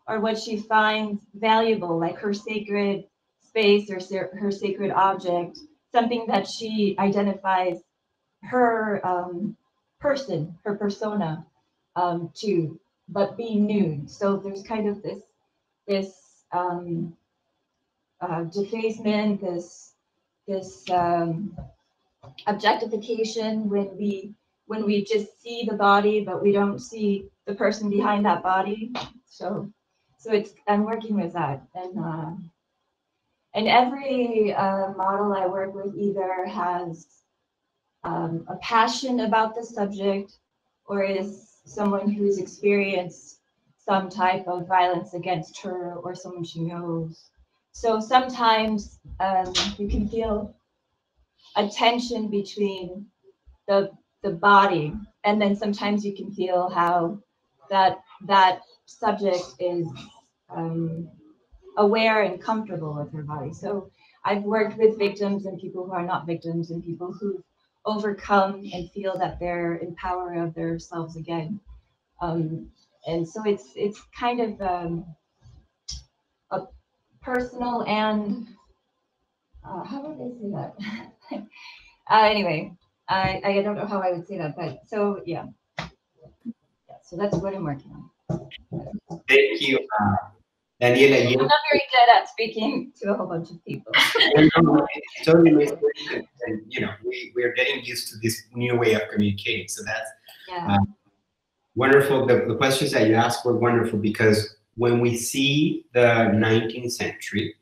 or what she finds valuable, like her sacred space or her sacred object, something that she identifies her person, her persona to, but being nude. So there's kind of this defacement, this objectification when we just see the body, but we don't see the person behind that body. So it's, I'm working with that, and every model I work with either has a passion about the subject, or is someone who's experienced some type of violence against her or someone she knows. So sometimes you can feel a tension between the body, and then sometimes you can feel how that subject is aware and comfortable with her body. So I've worked with victims and people who are not victims, and people who've overcome and feel that they're in power of themselves again. And so it's kind of a personal and how would I say that? Anyway, I don't know how I would say that, but so yeah. So that's what I'm working on. Thank you, Daniela. I'm not very good at speaking to a whole bunch of people. It's totally makes sense, and you know, we're getting used to this new way of communicating. So that's wonderful. The questions that you asked were wonderful, because when we see the 19th century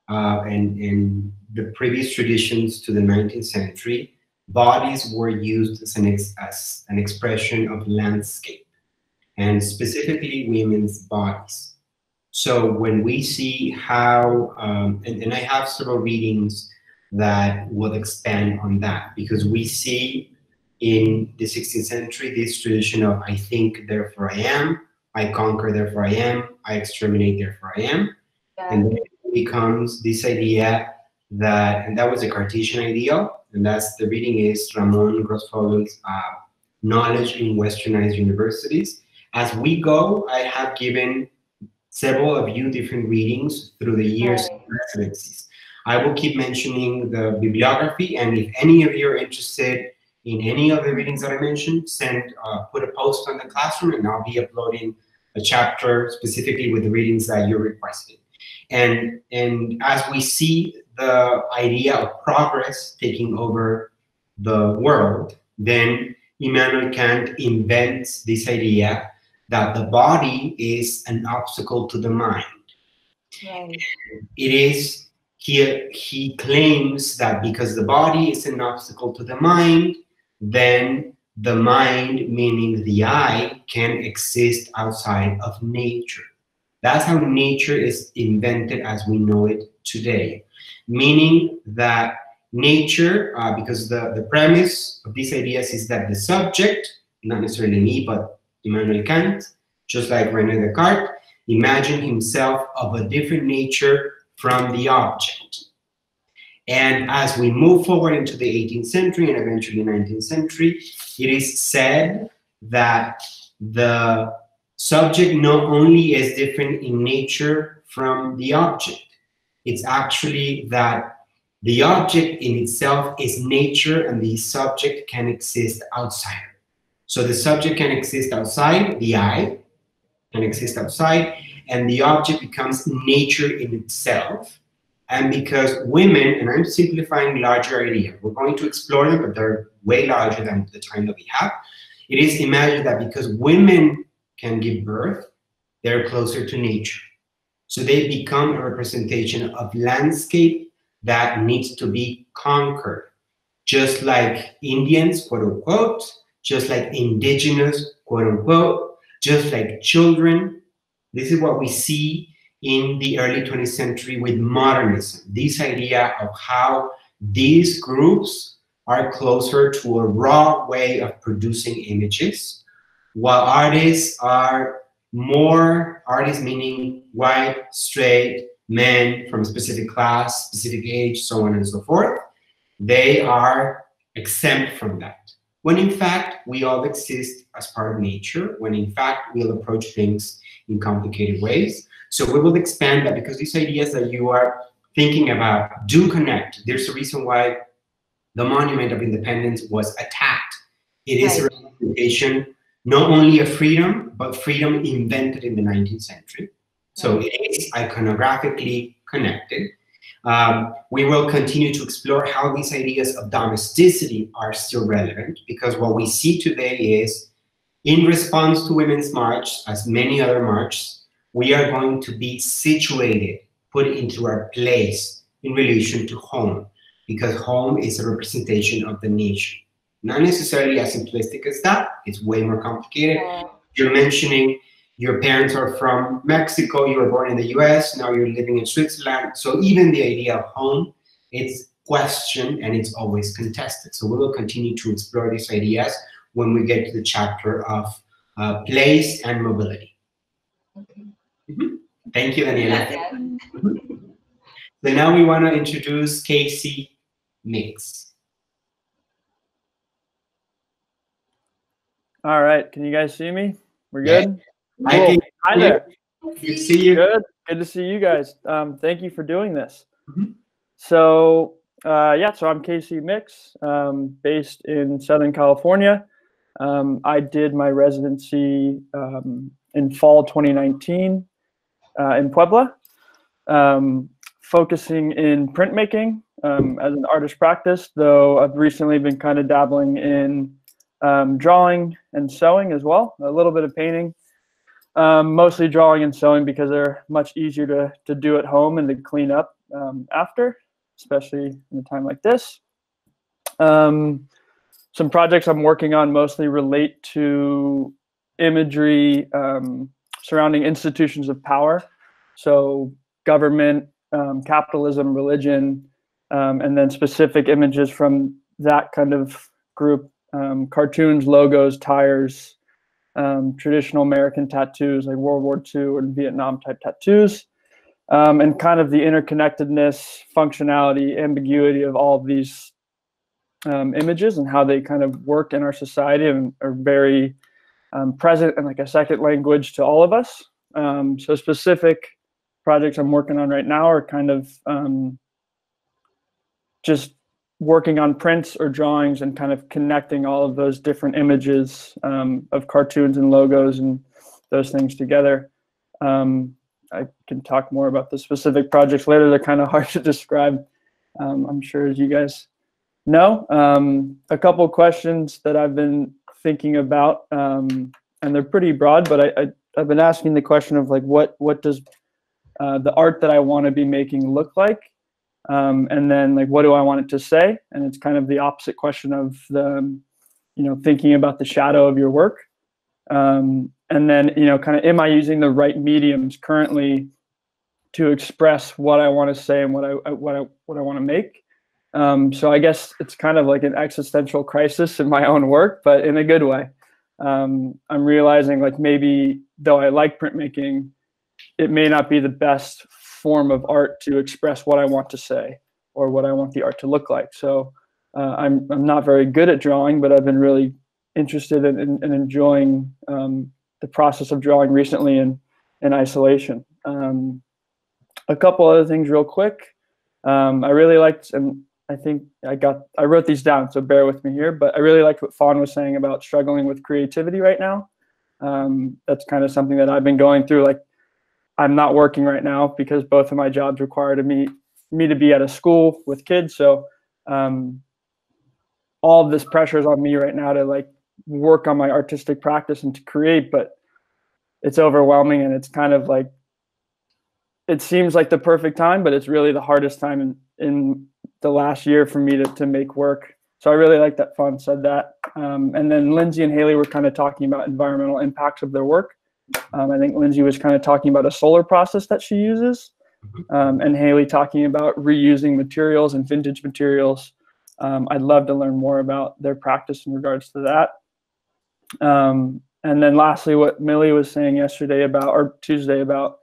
and the previous traditions to the 19th century, bodies were used as an expression of landscape, and specifically women's bodies. So when we see how, and I have several readings that will expand on that, because we see in the 16th century this tradition of I think, therefore I am, I conquer, therefore I am, I exterminate, therefore I am. Yeah. And then it becomes this idea that, and that was a Cartesian ideal, and that's the reading is Ramon Grossfogel's Knowledge in Westernized Universities. As we go, I have given several of you different readings through the years of residencies. I will keep mentioning the bibliography, and if any of you are interested in any of the readings that I mentioned, put a post on the classroom, and I'll be uploading a chapter specifically with the readings that you're requesting. And as we see the idea of progress taking over the world, then Immanuel Kant invents this idea that the body is an obstacle to the mind. Right. It is, he claims that because the body is an obstacle to the mind, then the mind, meaning the I, can exist outside of nature. That's how nature is invented as we know it today. Meaning that nature, because the premise of these ideas is that the subject, not necessarily me, but Immanuel Kant, just like René Descartes, imagined himself of a different nature from the object. And as we move forward into the 18th century and eventually 19th century, it is said that the subject not only is different in nature from the object, it's actually that the object in itself is nature and the subject can exist outside. So the subject can exist outside, the I can exist outside, and the object becomes nature in itself. And because women, and I'm simplifying larger ideas, we're going to explore them, but they're way larger than the time that we have. It is imagined that because women can give birth, they're closer to nature. So they become a representation of landscape that needs to be conquered. Just like Indians, quote unquote, just like indigenous, quote unquote, just like children. This is what we see in the early 20th century with modernism. This idea of how these groups are closer to a raw way of producing images, while artists are more, artists meaning white, straight, men from a specific class, specific age, so on and so forth, they are exempt from that. When in fact, we all exist as part of nature, when in fact, we'll approach things in complicated ways. So we will expand that, because these ideas that you are thinking about do connect. There's a reason why the Monument of Independence was attacked. It is a representation not only of freedom, but freedom invented in the 19th century. So it is iconographically connected. We will continue to explore how these ideas of domesticity are still relevant, because what we see today is, in response to Women's March, as many other marches, we are going to be situated, put into our place in relation to home, because home is a representation of the nation. Not necessarily as simplistic as that, it's way more complicated. You're mentioning your parents are from Mexico, you were born in the US, now you're living in Switzerland. So even the idea of home, it's questioned and it's always contested. So we will continue to explore these ideas when we get to the chapter of place and mobility. Okay. Thank you, Daniela. Yes. So now we want to introduce Casey Mix. All right, can you guys see me? We're good? Yeah. Cool. Hi there. Good to see you. Good to see you guys. Thank you for doing this. So so I'm Casey Mix, based in Southern California. I did my residency in fall 2019 in Puebla, focusing in printmaking as an artist practice, though I've recently been kind of dabbling in drawing and sewing as well, a little bit of painting, mostly drawing and sewing because they're much easier to do at home and to clean up after, especially in a time like this. Some projects I'm working on mostly relate to imagery surrounding institutions of power. So government, capitalism, religion, and then specific images from that kind of group. Cartoons, logos, tires, traditional American tattoos like World War II and Vietnam type tattoos, and kind of the interconnectedness, functionality, ambiguity of all of these images and how they kind of work in our society and are very present and like a second language to all of us. So specific projects I'm working on right now are kind of just working on prints or drawings and kind of connecting all of those different images of cartoons and logos and those things together. I can talk more about the specific projects later. They're kind of hard to describe, I'm sure, as you guys know. A couple questions that I've been thinking about, and they're pretty broad, but I've been asking the question of like, what does the art that I want to be making look like? And then like, what do I want it to say? And it's kind of the opposite question of the, thinking about the shadow of your work. And then, kind of, am I using the right mediums currently to express what I want to say and what I want to make? So I guess it's kind of like an existential crisis in my own work, but in a good way. I'm realizing like maybe though I like printmaking, it may not be the best form of art to express what I want to say or what I want the art to look like. So I'm not very good at drawing, but I've been really interested in enjoying the process of drawing recently in isolation. A couple other things real quick. I really liked, and I think I wrote these down, so bear with me here, but I really liked what Fawn was saying about struggling with creativity right now. That's kind of something that I've been going through. Like, I'm not working right now because both of my jobs require me to be at a school with kids. So all of this pressure is on me right now to like work on my artistic practice and to create, but it's overwhelming and it's kind of like, it seems like the perfect time, but it's really the hardest time in the last year for me to make work. So I really like that Fawn said that. And then Lindsay and Haley were kind of talking about environmental impacts of their work. I think Lindsay was kind of talking about a solar process that she uses, and Haley talking about reusing materials and vintage materials. I'd love to learn more about their practice in regards to that. And then lastly, what Millie was saying yesterday about, or Tuesday about,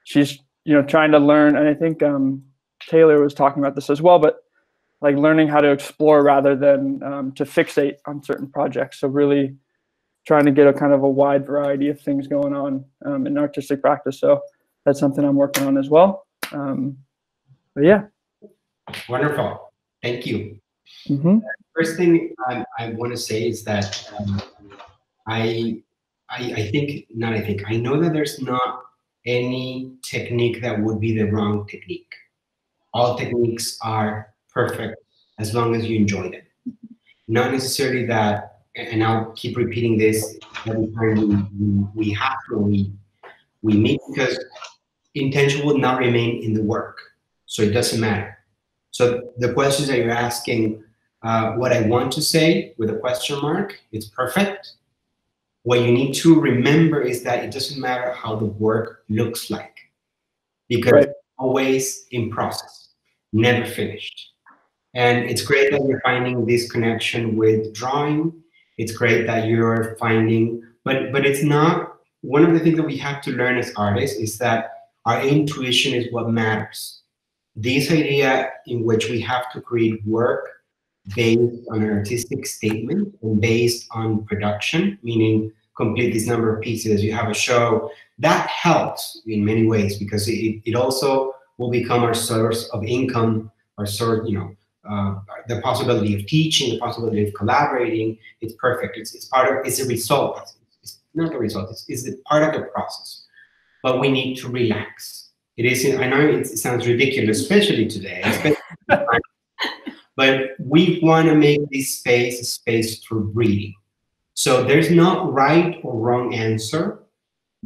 she's trying to learn, and I think Taylor was talking about this as well, but like learning how to explore rather than to fixate on certain projects. So really trying to get a kind of a wide variety of things going on in artistic practice. So that's something I'm working on as well. But yeah. Wonderful. Thank you. First thing I want to say is that I know that there's not any technique that would be the wrong technique. All techniques are perfect as long as you enjoy them. Not necessarily that, and I'll keep repeating this every time we meet, because intention will not remain in the work, so it doesn't matter. So the questions that you're asking, what I want to say with a question mark, it's perfect. What you need to remember is that it doesn't matter how the work looks like, because it's always in process, never finished. And it's great that you're finding this connection with drawing. It's great that you're finding, but it's not, one of the things that we have to learn as artists is that our intuition is what matters. This idea in which we have to create work based on an artistic statement and based on production, meaning complete this number of pieces, you have a show, that helps in many ways, because it also will become our source of income, our source, the possibility of teaching, the possibility of collaborating. It's perfect. It's part of, it's a result. It's not the result, it's a part of the process. But we need to relax. It is, I know it sounds ridiculous, especially today, but we want to make this space a space for breathing. So there's not right or wrong answer.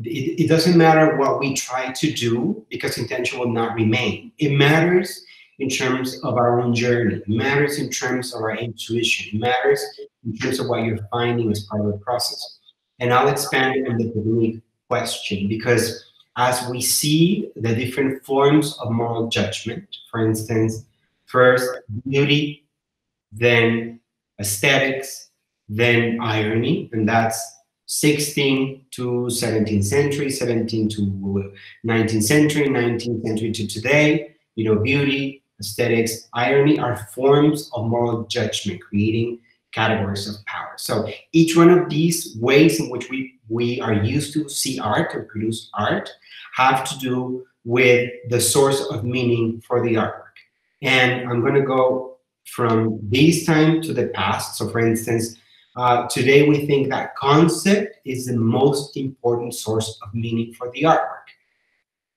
It doesn't matter what we try to do, because intention will not remain. It matters in terms of our own journey. It matters in terms of our intuition. It matters in terms of what you're finding as part of the process. And I'll expand on the technique question, because as we see the different forms of moral judgment, for instance, first beauty, then aesthetics, then irony, and that's 16th to 17th century, 17th to 19th century, 19th century to today. Beauty, aesthetics, irony are forms of moral judgment, creating categories of power. So each one of these ways in which we are used to see art or produce art have to do with the source of meaning for the artwork. And I'm going to go from this time to the past. So for instance, today we think that concept is the most important source of meaning for the artwork.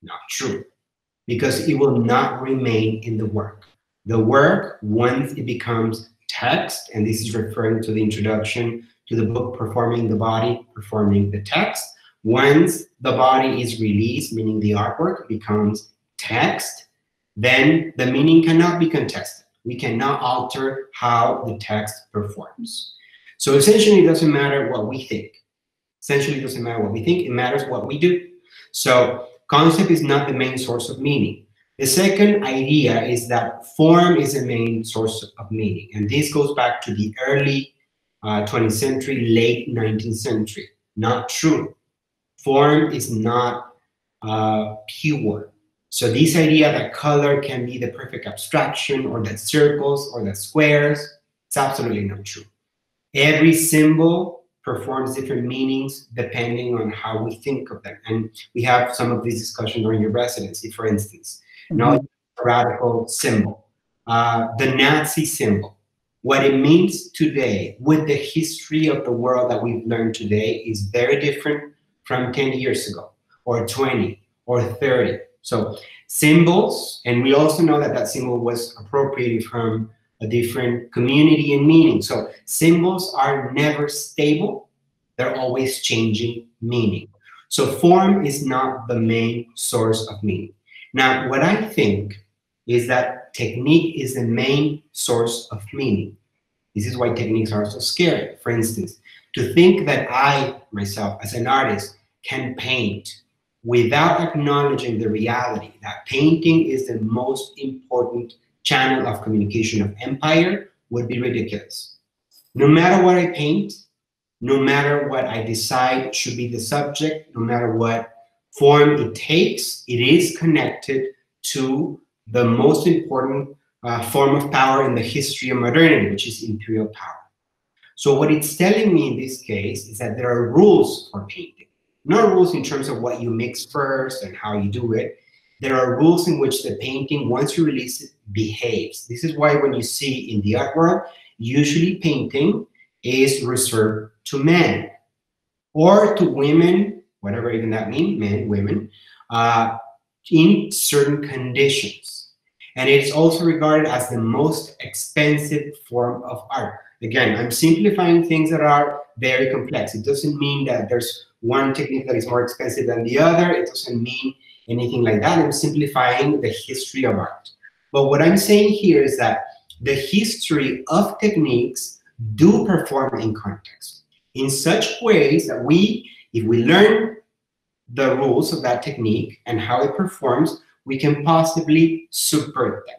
Not true, because it will not remain in the work. The work, once it becomes text, and this is referring to the introduction to the book, Performing the Body, Performing the Text. Once the body is released, meaning the artwork becomes text, then the meaning cannot be contested. We cannot alter how the text performs. So essentially, it doesn't matter what we think. Essentially, it doesn't matter what we think, it matters what we do. So concept is not the main source of meaning. The second idea is that form is the main source of meaning. And this goes back to the early 20th century, late 19th century. Not true. Form is not pure. So this idea that color can be the perfect abstraction, or that circles or that squares, it's absolutely not true. Every symbol performs different meanings depending on how we think of them. And we have some of these discussions during your residency, for instance. Now, a radical symbol, the Nazi symbol. What it means today with the history of the world that we've learned today is very different from 10 years ago, or 20, or 30. So symbols, and we also know that that symbol was appropriated from a different community and meaning. So symbols are never stable. They're always changing meaning. So form is not the main source of meaning. Now, what I think is that technique is the main source of meaning. This is why techniques are so scary. For instance, to think that I, myself, as an artist, can paint without acknowledging the reality that painting is the most important channel of communication of empire would be ridiculous. No matter what I paint, no matter what I decide should be the subject, no matter what form it takes, it is connected to the most important form of power in the history of modernity, which is imperial power. So what it's telling me in this case is that there are rules for painting. Not rules in terms of what you mix first and how you do it. There are rules in which the painting, once you release it, behaves. This is why when you see in the art world, usually painting is reserved to men or to women, whatever even that means, men, women, in certain conditions. And it's also regarded as the most expensive form of art. Again, I'm simplifying things that are very complex. It doesn't mean that there's one technique that is more expensive than the other. It doesn't mean anything like that. I'm simplifying the history of art. But what I'm saying here is that the history of techniques do perform in context in such ways that if we learn the rules of that technique and how it performs, we can possibly subvert them.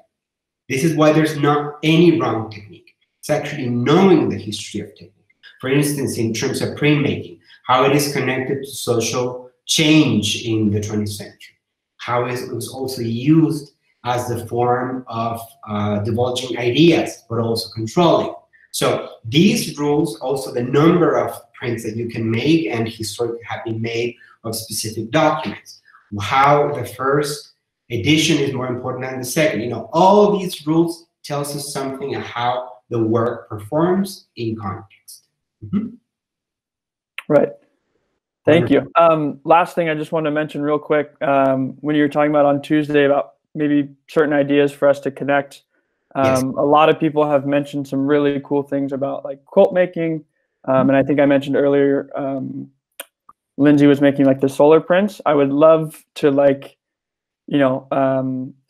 This is why there's not any wrong technique. It's actually knowing the history of technique. For instance, in terms of printmaking, how it is connected to social change in the 20th century, how it was also used as the form of divulging ideas, but also controlling. So these rules, also the number of prints that you can make and historically have been made of specific documents, how the first edition is more important than the second. You know, all these rules tells us something of how the work performs in context. Mm-hmm. Right. Thank you. Last thing I just want to mention real quick, when you were talking about on Tuesday about maybe certain ideas for us to connect, Yes. a lot of people have mentioned some really cool things about like quilt making. And I think I mentioned earlier, Lindsay was making like the solar prints. I would love to like, you know,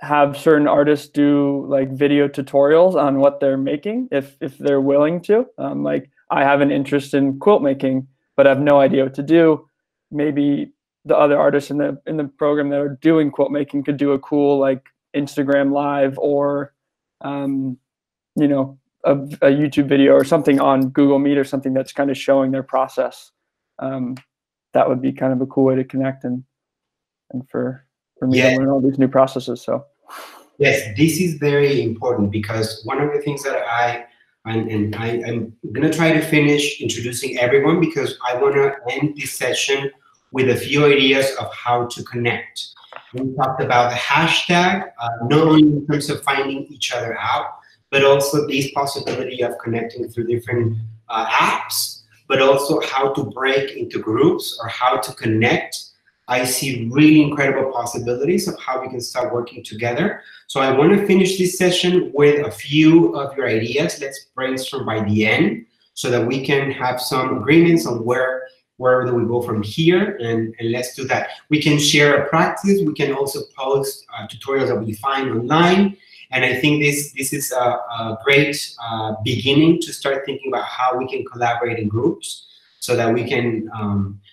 have certain artists do like video tutorials on what they're making if they're willing to. Like I have an interest in quilt making, but I have no idea what to do. Maybe the other artists in the program that are doing quilt making could do a cool like Instagram live or you know, a YouTube video or something on Google Meet or something that's kind of showing their process. That would be kind of a cool way to connect and for me to learn all these new processes. So yes, this is very important because one of the things that I'm gonna try to finish introducing everyone because I want to end this session with a few ideas of how to connect. We talked about the hashtag, not only in terms of finding each other out, but also this possibility of connecting through different apps, but also how to break into groups or how to connect. I see really incredible possibilities of how we can start working together. So I want to finish this session with a few of your ideas. Let's brainstorm by the end so that we can have some agreements on where do we go from here, and let's do that. We can share a practice. We can also post tutorials that we find online. And I think this is a great beginning to start thinking about how we can collaborate in groups so that we can,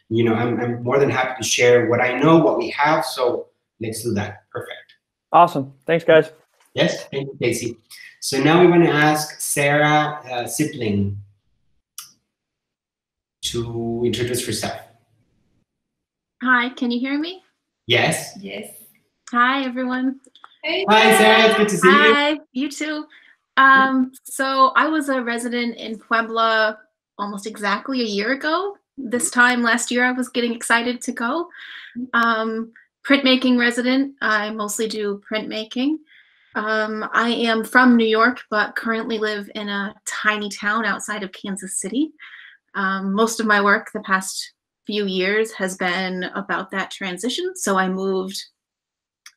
you know, I'm more than happy to share what I know, what we have. So let's do that. Perfect. awesome. Thanks, guys. Yes, thank you, Casey. So now we want to ask Sarah Sipling to introduce herself. Hi, can you hear me? Yes. Yes. Hi, everyone. Hey, Hi, Sarah. It's good to see you. Hi, you too. So I was a resident in Puebla almost exactly a year ago. This time last year, I was getting excited to go. Printmaking resident. I mostly do printmaking. I am from New York, but currently live in a tiny town outside of Kansas City. Most of my work the past few years has been about that transition. So I moved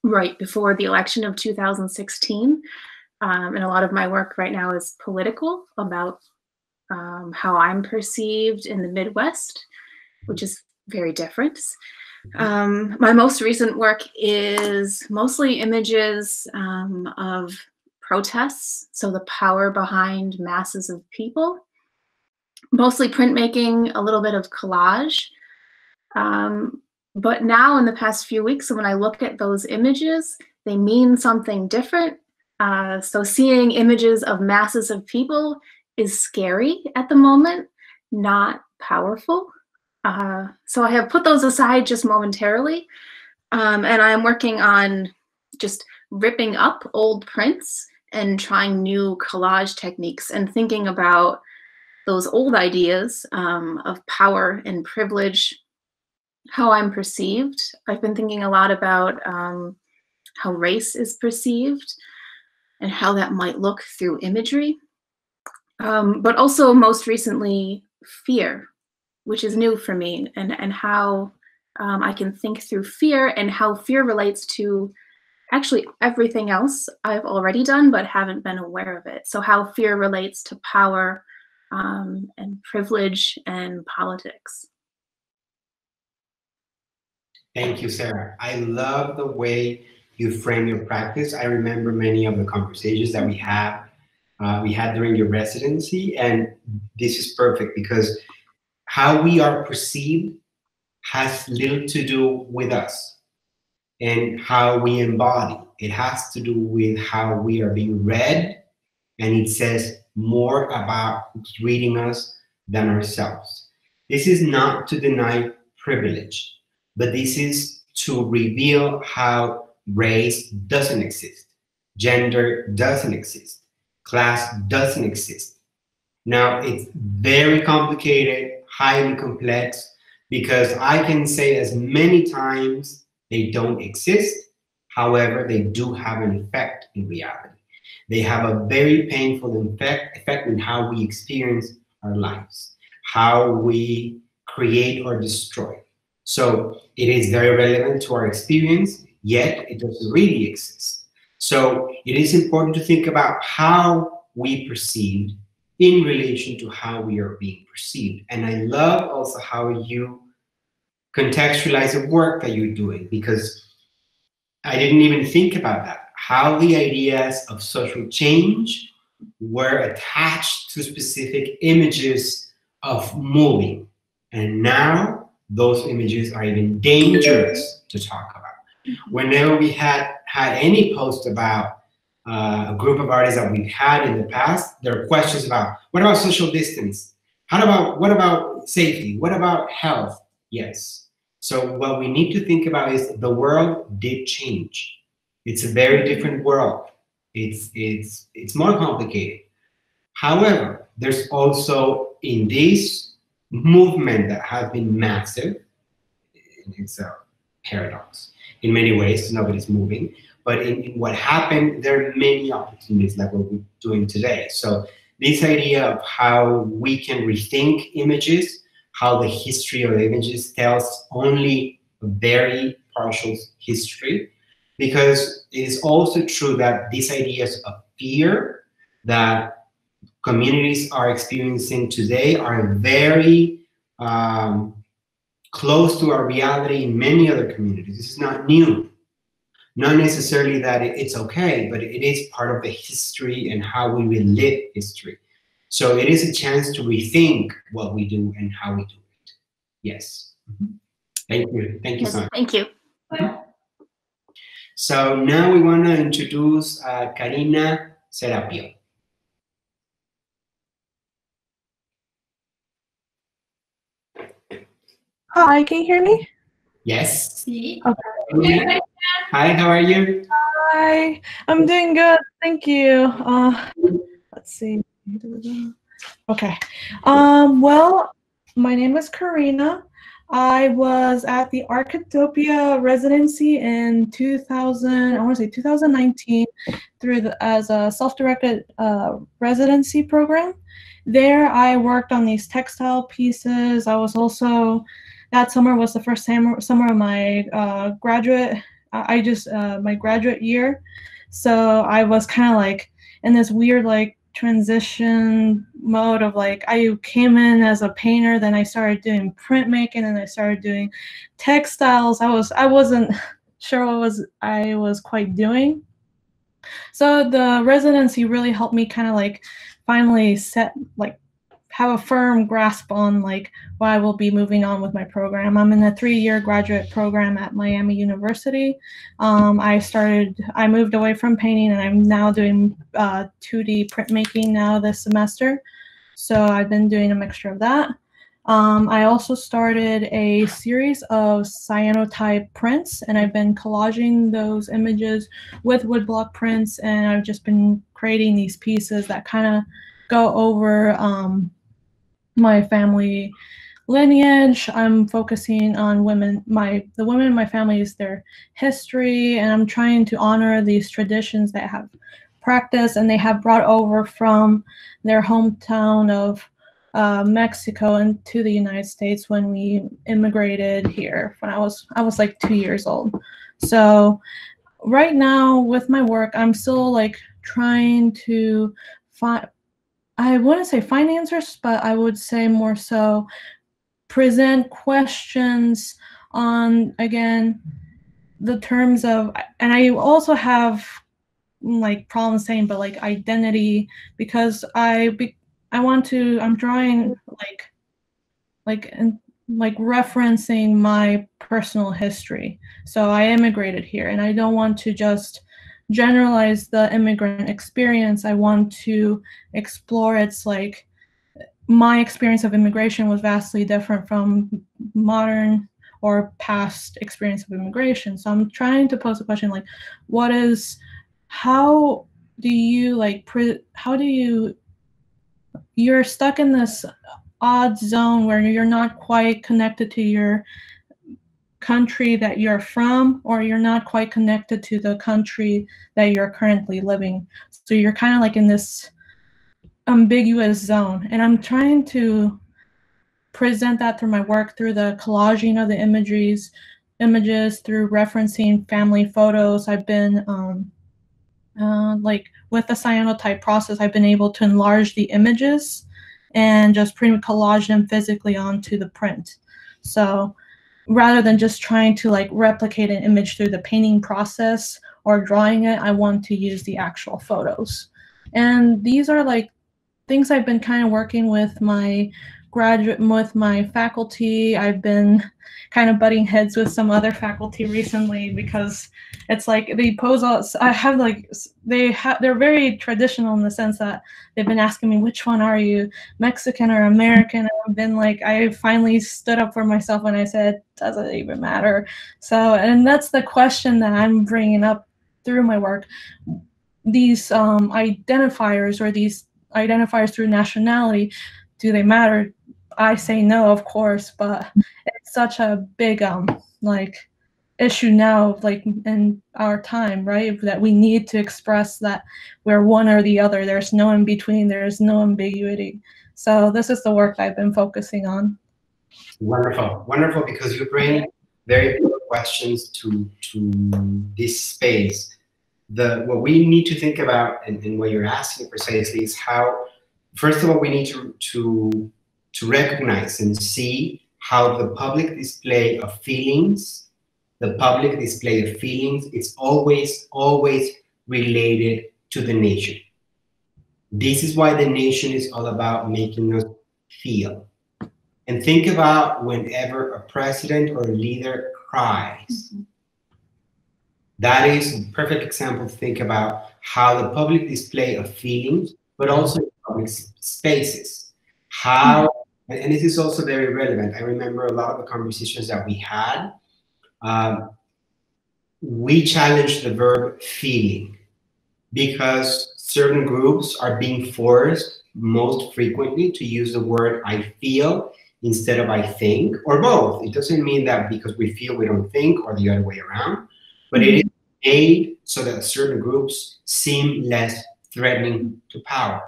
right before the election of 2016. And a lot of my work right now is political, about how I'm perceived in the Midwest, which is very different. My most recent work is mostly images of protests, so the power behind masses of people. Mostly printmaking, a little bit of collage. But now in the past few weeks, when I look at those images, they mean something different. So seeing images of masses of people is scary at the moment, not powerful. So I have put those aside just momentarily. And I'm working on just ripping up old prints and trying new collage techniques and thinking about those old ideas of power and privilege, how I'm perceived. I've been thinking a lot about how race is perceived, and how that might look through imagery. But also most recently, fear, which is new for me, and how I can think through fear and how fear relates to actually everything else I've already done but haven't been aware of it. So how fear relates to power and privilege and politics. Thank you, Sarah. I love the way you frame your practice. I remember many of the conversations that we had during your residency, and this is perfect because how we are perceived has little to do with us and how we embody. It has to do with how we are being read, and it says more about who's reading us than ourselves. This is not to deny privilege, but this is to reveal how race doesn't exist, gender doesn't exist, class doesn't exist. Now, it's very complicated, highly complex, because I can say as many times they don't exist. However, they do have an effect in reality. They have a very painful effect in how we experience our lives, how we create or destroy. So it is very relevant to our experience, yet it doesn't really exist. So it is important to think about how we perceive in relation to how we are being perceived. And I love also how you contextualize the work that you're doing, because I didn't even think about that. How the ideas of social change were attached to specific images of moving. And now those images are even dangerous to talk about. Whenever we had any post about a group of artists that we've had in the past, there are questions about, what about social distance? What about safety? What about health? Yes. So what we need to think about is the world did change. It's a very different world. It's more complicated. However, there's also in this movement that has been massive, it's a paradox. In many ways, nobody's moving. But in what happened, there are many opportunities like what we're doing today. So this idea of how we can rethink images, how the history of images tells only a very partial history, because it is also true that these ideas of fear that communities are experiencing today are very close to our reality in many other communities. This is not new. Not necessarily that it's okay, but it is part of the history and how we relive history. So it is a chance to rethink what we do and how we do it. Yes. Thank you. Thank you so much. Thank you. So now we want to introduce Karina Serapio. Hi, can you hear me? Yes. Okay. Hi, how are you? Hi, I'm doing good. Thank you. Let's see. Okay. Well, my name is Karina. I was at the Arquetopia Residency in 2019 as a self-directed residency program. There, I worked on these textile pieces. I was also, that summer was the first summer of my graduate year. So I was kind of like in this weird like transition mode of like, I came in as a painter, then I started doing printmaking, and I started doing textiles. I wasn't sure what I was quite doing. So the residency really helped me kind of like finally have a firm grasp on like what I will be moving on with my program. I'm in a 3-year graduate program at Miami University. I moved away from painting, and I'm now doing 2D printmaking now this semester. So I've been doing a mixture of that. I also started a series of cyanotype prints, and I've been collaging those images with woodblock prints, and I've just been creating these pieces that kind of go over my family lineage. I'm focusing on the women in my family's their history, and I'm trying to honor these traditions that have practiced and they have brought over from their hometown of Mexico into the United States when we immigrated here when I was like 2 years old. So right now with my work, I'm still like trying to find, I wouldn't say find answers, but I would say more so present questions on, again, the terms of, and I also have like problems saying, but like identity, because I'm drawing like referencing my personal history. So I immigrated here, and I don't want to just generalize the immigrant experience. I want to explore its like, my experience of immigration was vastly different from modern or past experience of immigration. So I'm trying to pose a question like, how do you, you're stuck in this odd zone where you're not quite connected to your country that you're from, or you're not quite connected to the country that you're currently living. So you're kind of like in this ambiguous zone, and I'm trying to present that through my work, through the collaging of the images, through referencing family photos. I've been like with the cyanotype process, I've been able to enlarge the images and just pretty much collage them physically onto the print. So rather than just trying to like replicate an image through the painting process or drawing it, I want to use the actual photos. And these are like things I've been kind of working with my faculty. I've been kind of butting heads with some other faculty recently, because it's like they pose they're very traditional in the sense that they've been asking me, which one are you, Mexican or American? And I've been like, I finally stood up for myself and I said, does it even matter? So, and that's the question that I'm bringing up through my work. These identifiers, or these identifiers through nationality, do they matter? I say no, of course, but it's such a big like issue now, like in our time, right? That we need to express that we're one or the other. There's no in between. There's no ambiguity. So this is the work I've been focusing on. Wonderful, wonderful, because you bring very good questions to this space. What we need to think about, and what you're asking precisely, is how, first of all, we need to recognize and see how the public display of feelings, is always related to the nation. This is why the nation is all about making us feel. And think about whenever a president or a leader cries. That is a perfect example to think about how the public display of feelings, but also public spaces. How, and this is also very relevant. I remember a lot of the conversations that we had. We challenged the verb feeling because certain groups are being forced most frequently to use the word I feel instead of I think, or both. It doesn't mean that because we feel we don't think, or the other way around, but it is made so that certain groups seem less threatening to power.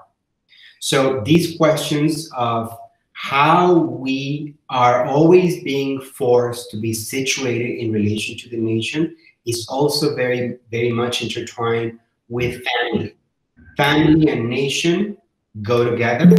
So these questions of how we are always being forced to be situated in relation to the nation is also very, very much intertwined with family. Family and nation go together.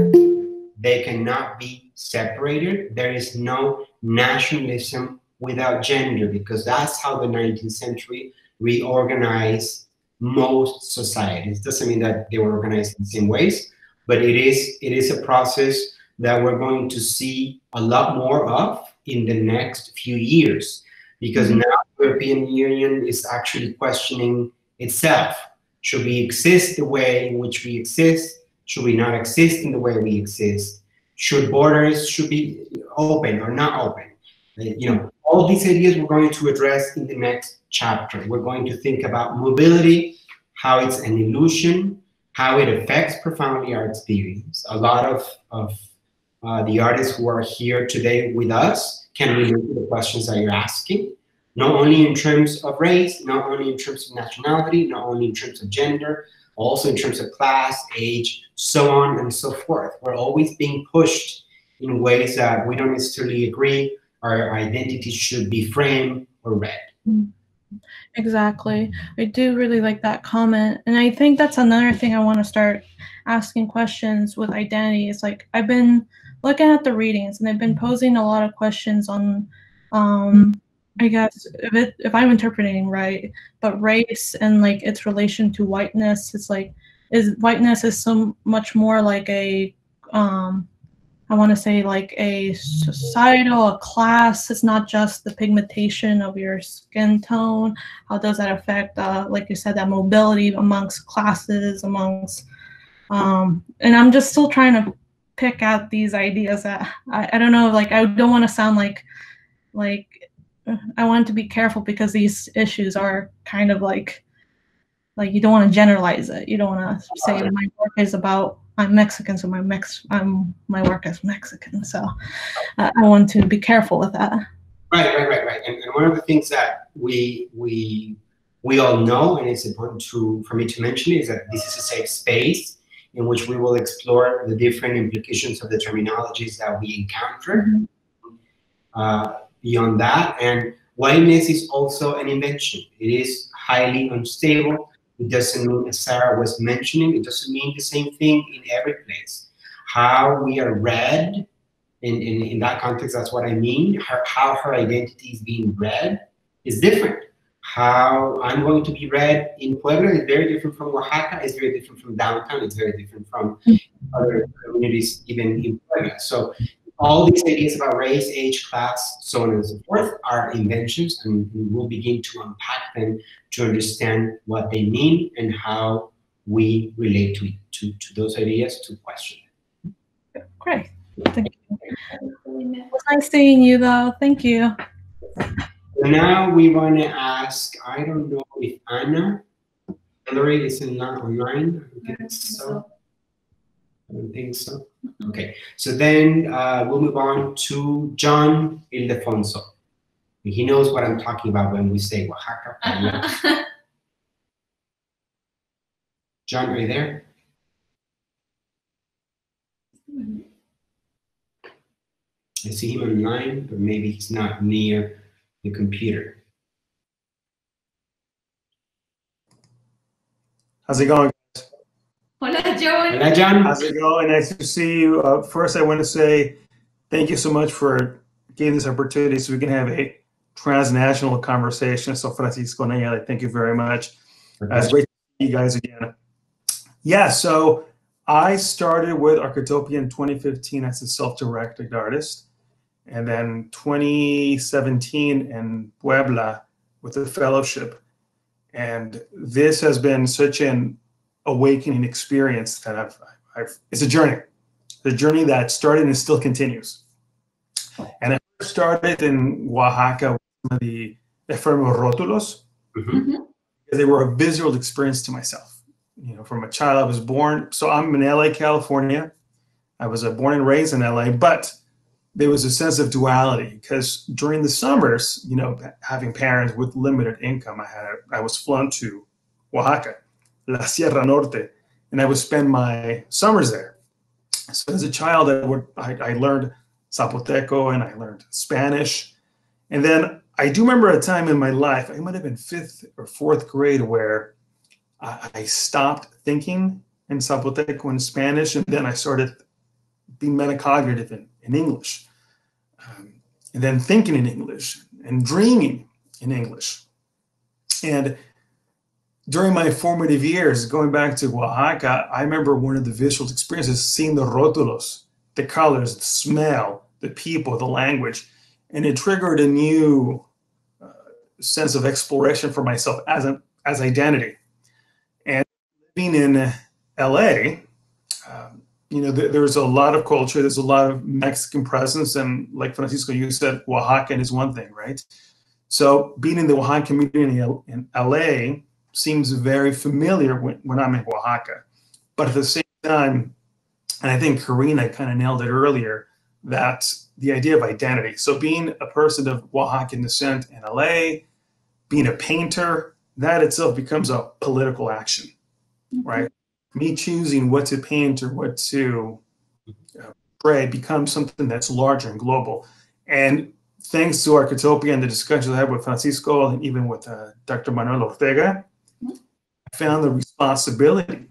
They cannot be separated. There is no nationalism without gender, because that's how the 19th century reorganized most societies. Doesn't mean that they were organized in the same ways, but it is a process that we're going to see a lot more of in the next few years, because now the European Union is actually questioning itself. Should we exist the way in which we exist? Should we not exist in the way we exist? Should borders be open or not open? You know, all these ideas we're going to address in the next chapter. We're going to think about mobility, how it's an illusion, how it affects profoundly our experience. A lot of the artists who are here today with us can relate to the questions that you're asking, not only in terms of race, not only in terms of nationality, not only in terms of gender, also in terms of class, age, so on and so forth. We're always being pushed in ways that we don't necessarily agree. Our identity should be framed or read. Exactly. I do really like that comment. And I think that's another thing I want to start asking questions with identity. It's like I've been looking at the readings and I've been posing a lot of questions on I guess if I'm interpreting right, but race and like its relation to whiteness, it's like whiteness is so much more like a I want to say like a societal, a class. It's not just the pigmentation of your skin tone. How does that affect, like you said, that mobility amongst classes, amongst, and I'm just still trying to pick out these ideas that I don't know, like I don't want to sound like I want to be careful because these issues are kind of like you don't want to generalize it. You don't want to say my work is about I'm Mexican, so my work is Mexican. So I want to be careful with that. Right. And one of the things that we all know, and it's important for me to mention, is that this is a safe space in which we will explore the different implications of the terminologies that we encounter. Beyond that, and whiteness is also an invention. It is highly unstable. It doesn't mean, as Sarah was mentioning, it doesn't mean the same thing in every place. How we are read, in that context, that's what I mean. How her identity is being read is different. How I'm going to be read in Puebla is very different from Oaxaca, is very different from downtown, it's very different from other communities, even in Puebla. So all these ideas about race, age, class, so on and so forth are inventions, and we'll begin to unpack them to understand what they mean and how we relate to those ideas, to question them. Great. Thank you. It was nice seeing you, though. Thank you. So now we want to ask, I don't know if Anna Hillary is online. I think so. I don't think so. Okay, so then we'll move on to John Ildefonso. He knows what I'm talking about when we say Oaxaca. John, are you there? I see him online, but maybe he's not near the computer. How's it going? Hola, John. Hola, John. How's it going? Nice to see you. First, I want to say thank you so much for giving this opportunity so we can have a transnational conversation. So, Francisco Nayeli, thank you very much. It's great to see you guys again. Yeah, so I started with Arquetopia in 2015 as a self-directed artist. And then 2017 in Puebla with a fellowship. And this has been such an awakening experience that it's a journey that started and still continues. And I started in Oaxaca with the Enfermos Rótulos, because they were a visual experience to myself. You know, from a child, I was born, so I'm in LA, California. I was born and raised in LA, but there was a sense of duality because during the summers, you know, having parents with limited income, I was flown to Oaxaca, La Sierra Norte, and I would spend my summers there. So as a child, I learned Zapoteco and I learned Spanish. And then I do remember a time in my life, I might have been 5th or 4th grade, where I stopped thinking in Zapoteco and Spanish, and then I started being metacognitive in English, and then thinking in English and dreaming in English. And during my formative years, going back to Oaxaca, I remember one of the visual experiences, seeing the rótulos, the colors, the smell, the people, the language, and it triggered a new sense of exploration for myself as identity. And being in LA, you know, there's a lot of culture, there's a lot of Mexican presence, and like Francisco, you said, Oaxacan is one thing, right? So being in the Oaxacan community in LA seems very familiar when I'm in Oaxaca. But at the same time, and I think Karina kind of nailed it earlier, that the idea of identity. So being a person of Oaxacan descent in LA, being a painter, that itself becomes a political action, right? Me choosing what to paint or what to portray becomes something that's larger and global. And thanks to Arquetopia and the discussions I had with Francisco and even with Dr. Manuel Ortega, I found the responsibility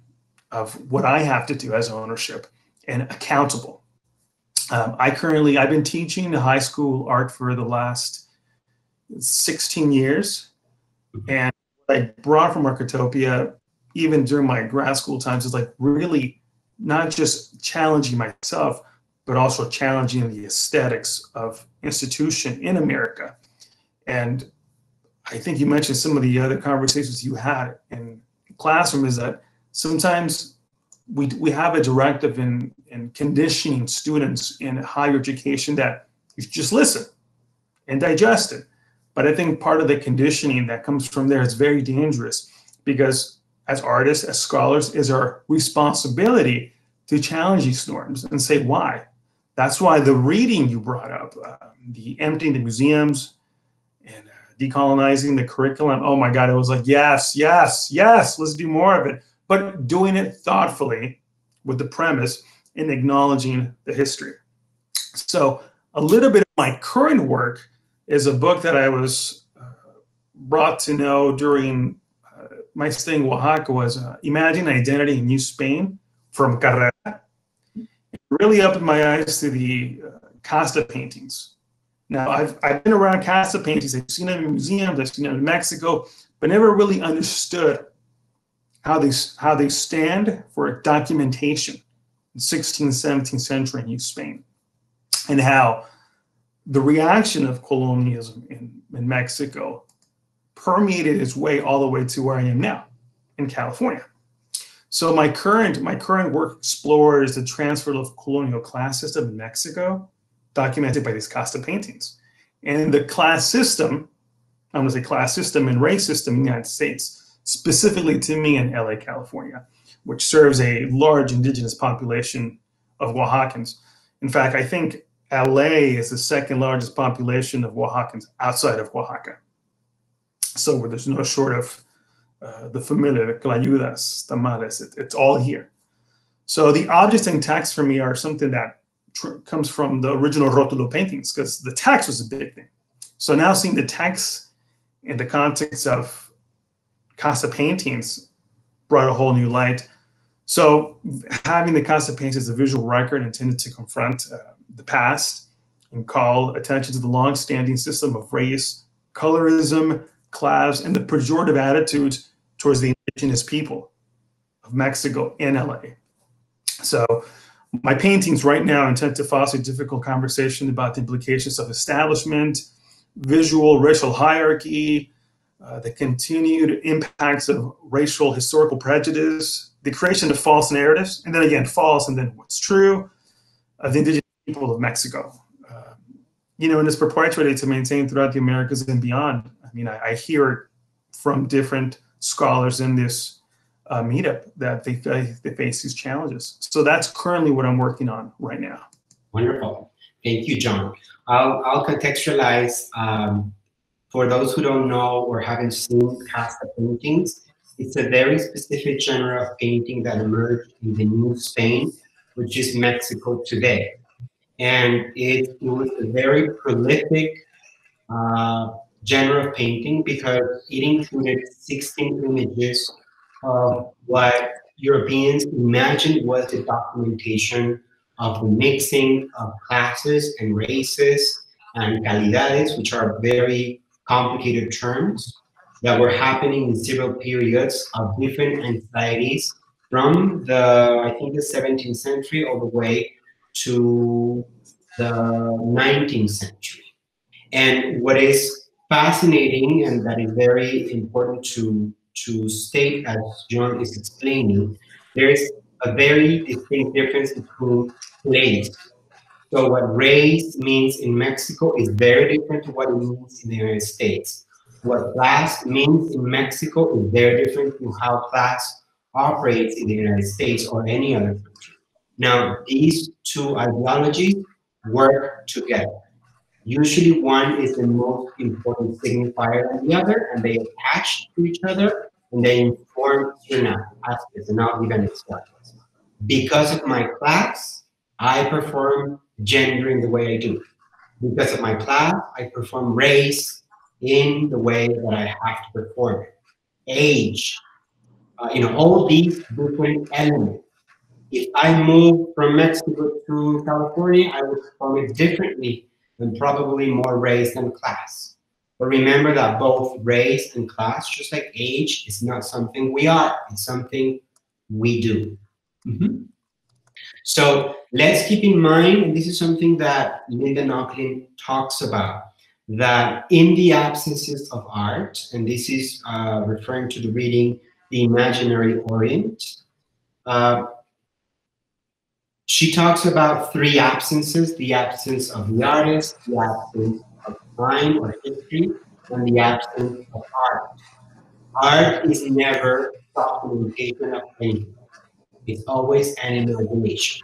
of what I have to do as ownership and accountable. I've been teaching high school art for the last 16 years. And what I brought from Arquetopia, even during my grad school times, is like really not just challenging myself, but also challenging the aesthetics of institution in America. And I think you mentioned some of the other conversations you had in classroom is that sometimes we have a directive in conditioning students in higher education that you just listen and digest it. But I think part of the conditioning that comes from there is very dangerous, because as artists, as scholars, is our responsibility to challenge these norms and say why. That's why the reading you brought up, the emptying the museums and decolonizing the curriculum, oh my God, it was like, yes, yes, yes, let's do more of it. But doing it thoughtfully with the premise and acknowledging the history. So a little bit of my current work is a book that I was brought to know during my stay in Oaxaca, was Imagine Identity in New Spain from Carrera. It really opened my eyes to the Casta paintings. Now, I've been around Casta paintings. I've seen them in museums, I've seen them in Mexico, but never really understood how they stand for documentation in 16th, 17th century New Spain, and how the reaction of colonialism in Mexico permeated its way all the way to where I am now in California. So my current work explores the transfer of colonial class system in Mexico, documented by these Casta paintings. And the class system, I'm gonna say class system and race system in the United States, specifically to me in LA, California, which serves a large indigenous population of Oaxacans. In fact, I think LA is the second largest population of Oaxacans outside of Oaxaca. So where there's no short of the familiar, clayudas, tamales, it's all here. So the objects and texts for me are something that comes from the original Rótulo paintings, because the text was a big thing. So now seeing the text in the context of Casta paintings brought a whole new light. So having the Casta paintings as a visual record intended to confront the past and call attention to the long-standing system of race, colorism, class, and the pejorative attitudes towards the indigenous people of Mexico and LA. So my paintings right now intend to foster a difficult conversation about the implications of establishment, visual racial hierarchy, the continued impacts of racial historical prejudice, the creation of false narratives, and then again, false, and then what's true, of the indigenous people of Mexico. And it's perpetuated to maintain throughout the Americas and beyond. I mean, I hear from different scholars in this meetup that they face these challenges. So that's currently what I'm working on right now. Wonderful. Thank you, John. I'll contextualize for those who don't know or haven't seen Casta paintings. It's a very specific genre of painting that emerged in the New Spain, which is Mexico today. And it was a very prolific genre of painting because it included 16 images of what Europeans imagined was the documentation of the mixing of classes and races and calidades, which are very complicated terms that were happening in several periods of different anxieties from I think the 17th century all the way to the 19th century. And what is fascinating and that is very important to state, as John is explaining, there is a very distinct difference between place. So what race means in Mexico is very different to what it means in the United States. What class means in Mexico is very different to how class operates in the United States or any other country. Now, these two ideologies work together. Usually one is the most important signifier than the other, and they attach to each other, and they inform certain aspects. And I'll give an example. Because of my class, I perform gender in the way I do. Because of my class, I perform race in the way that I have to perform it. Age, all these different elements. If I move from Mexico to California, I would perform it differently and probably more race than class. But remember that both race and class, just like age, is not something we are, it's something we do. So let's keep in mind, and this is something that Linda Nochlin talks about, that in the absences of art, and this is referring to the reading, The Imaginary Orient, she talks about three absences: the absence of the artist, the absence of time or history, and the absence of art. Art is never documentation of anything. It's always an imagination.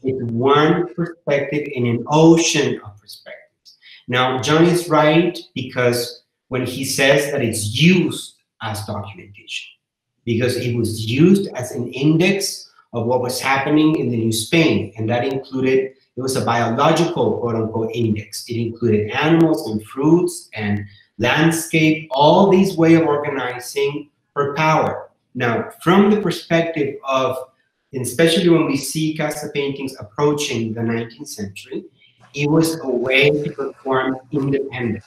It's one perspective in an ocean of perspectives. Now, John is right because when he says that it's used as documentation, because it was used as an index of what was happening in the New Spain, and that included, it was a biological, quote-unquote, index. It included animals and fruits and landscape, all these ways of organizing for power. Now, from the perspective of, especially when we see Casa paintings approaching the 19th century, it was a way to perform independence.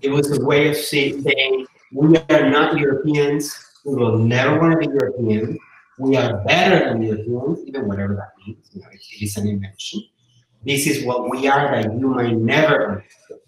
It was a way of saying, we are not Europeans, we will never want to be Europeans, we are better than Europeans, even whatever that means, it is an invention. This is what we are that you might never understand.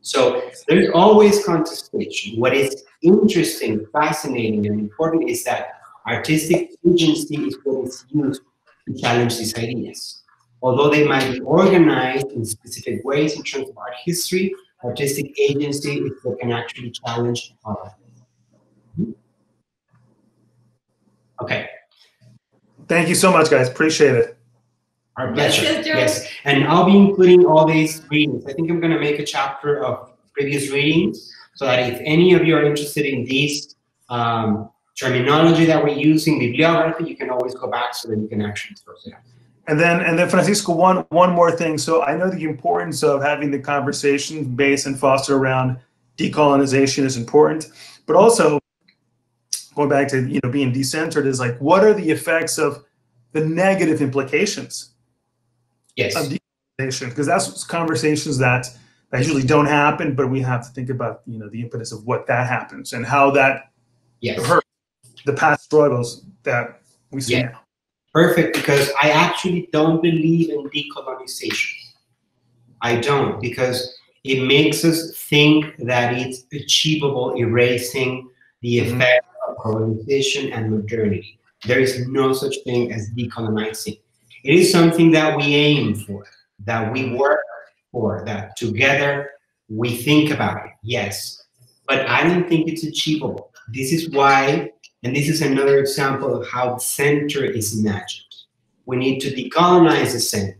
So there's always contestation. What is interesting, fascinating, and important is that artistic agency is what is used to challenge these ideas. Although they might be organized in specific ways in terms of art history, artistic agency is what can actually challenge art. Okay. Thank you so much, guys. Appreciate it. Our pleasure. Yes. And I'll be including all these readings. I think I'm going to make a chapter of previous readings so that if any of you are interested in these terminology that we're using, bibliography, you can always go back so that you can actually source it out. And then Francisco, one more thing. So I know the importance of having the conversation based and foster around decolonization is important, but also going back to being decentered is like, what are the effects of the negative implications of decolonization? Because that's conversations that usually don't happen, but we have to think about the impetus of what that happens and how that hurts the past struggles that we see now. Perfect, because I actually don't believe in decolonization. I don't, because it makes us think that it's achievable, erasing the effect of colonization and modernity. There is no such thing as decolonizing. It is something that we aim for, that we work for, that together we think about it, yes. But I don't think it's achievable. This is why, and this is another example of how the center is imagined. We need to decolonize the center.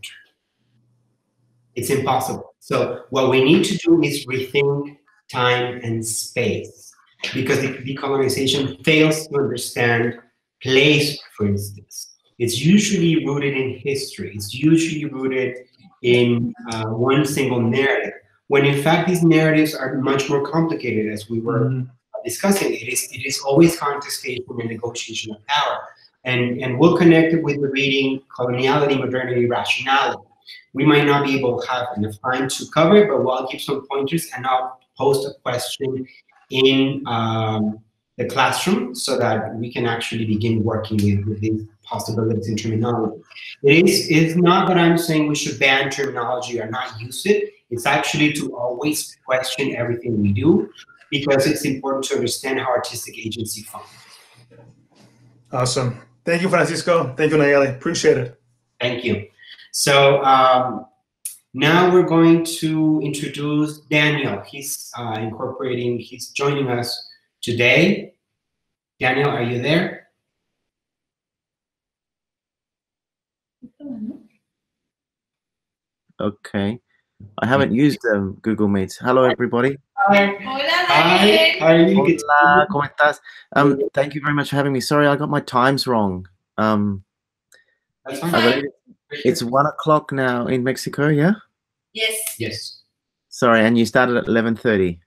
It's impossible. So what we need to do is rethink time and space, because the decolonization fails to understand place, for instance. It's usually rooted in history. It's usually rooted in one single narrative, when in fact these narratives are much more complicated, as we were discussing. It is always contestation and negotiation of power. And we'll connect it with the reading Coloniality, Modernity, Rationality. We might not be able to have enough time to cover it, but I'll give some pointers and I'll post a question in the classroom so that we can actually begin working with these possibilities in terminology. It's not that I'm saying we should ban terminology or not use it. It's actually to always question everything we do, because it's important to understand how artistic agency functions. Awesome. Thank you, Francisco. Thank you, Nayeli. Appreciate it. Thank you. So now we're going to introduce Daniel. He's he's joining us today. Daniel, are you there? Okay. I haven't used Google Meets. Hello, everybody. Hi. Hi. How are you? Hola, ¿cómo estás? Thank you very much for having me. Sorry, I got my times wrong. That's I fine. believe it's 1 o'clock now in Mexico, yeah? Yes. Yes. Sorry, and you started at 11:30.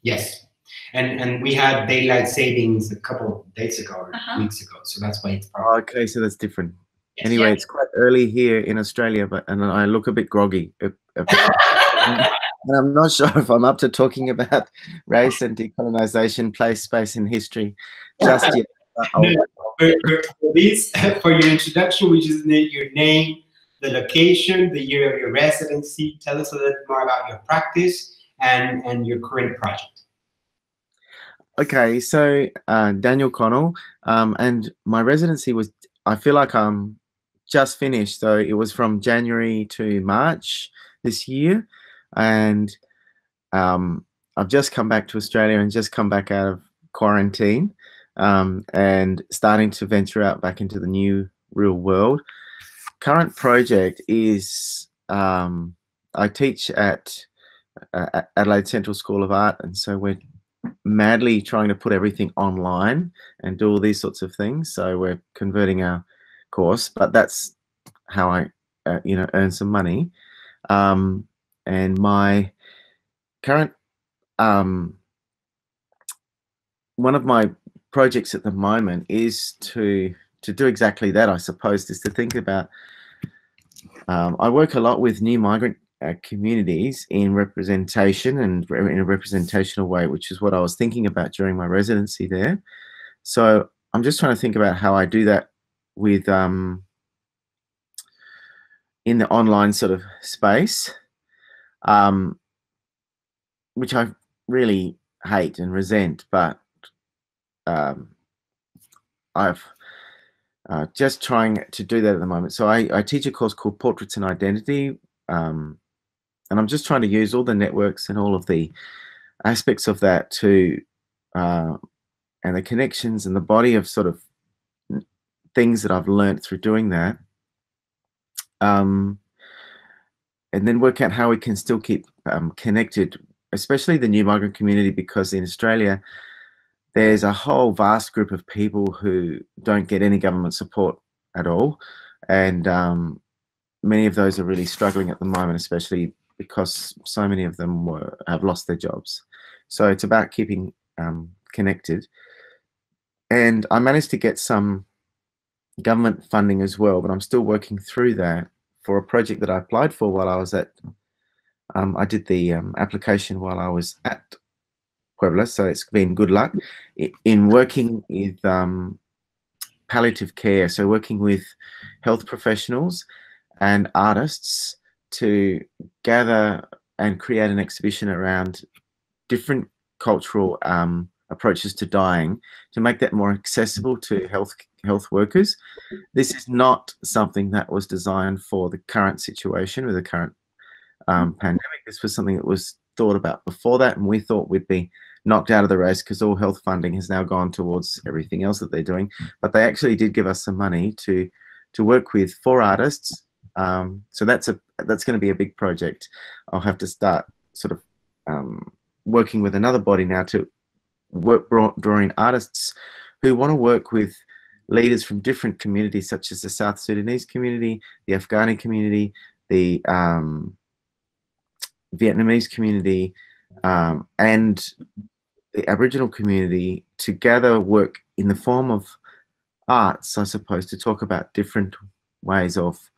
Yes. And we had daylight savings a couple of days ago or weeks ago, so that's why it's probably. Okay, so that's different. Yes. Anyway, it's quite early here in Australia, and I look a bit groggy. And I'm not sure if I'm up to talking about race and decolonization, place, space, and history just yet. For your introduction, we just need your name, the location, the year of your residency. Tell us a little bit more about your practice and your current project. Okay, so Daniel Connell, and my residency was, I feel like I'm just finished. So it was from January to March this year. And I've just come back to Australia and just come back out of quarantine and starting to venture out back into the new real world. Current project is I teach at Adelaide Central School of Art, and so we're madly trying to put everything online and do all these sorts of things. So we're converting our course, but that's how I earn some money. And my current one of my projects at the moment is to do exactly that, I suppose, is to think about I work a lot with new migrant communities in representation and in a representational way, which is what I was thinking about during my residency there. So I'm just trying to think about how I do that with in the online sort of space, which I really hate and resent, but I've just trying to do that at the moment. So I teach a course called Portraits and Identity, and I'm just trying to use all the networks and all of the aspects of that to, and the connections and the body of sort of things that I've learned through doing that, and then work out how we can still keep connected, especially the new migrant community, because in Australia, there's a whole vast group of people who don't get any government support at all. And many of those are really struggling at the moment, especially because so many of them have lost their jobs. So it's about keeping connected. And I managed to get some government funding as well, but I'm still working through that for a project that I applied for while I was at, I did the application while I was at Puebla, so it's been good luck in working with palliative care, so working with health professionals and artists to gather and create an exhibition around different cultural approaches to dying, to make that more accessible to health workers. This is not something that was designed for the current situation with the current pandemic. This was something that was thought about before that, and we thought we'd be knocked out of the race because all health funding has now gone towards everything else that they're doing. But they actually did give us some money to work with 4 artists. So that's going to be a big project. I'll have to start sort of working with another body now to work drawing artists who want to work with leaders from different communities, such as the South Sudanese community, the Afghani community, the Vietnamese community, and the Aboriginal community, together work in the form of arts, I suppose, to talk about different ways of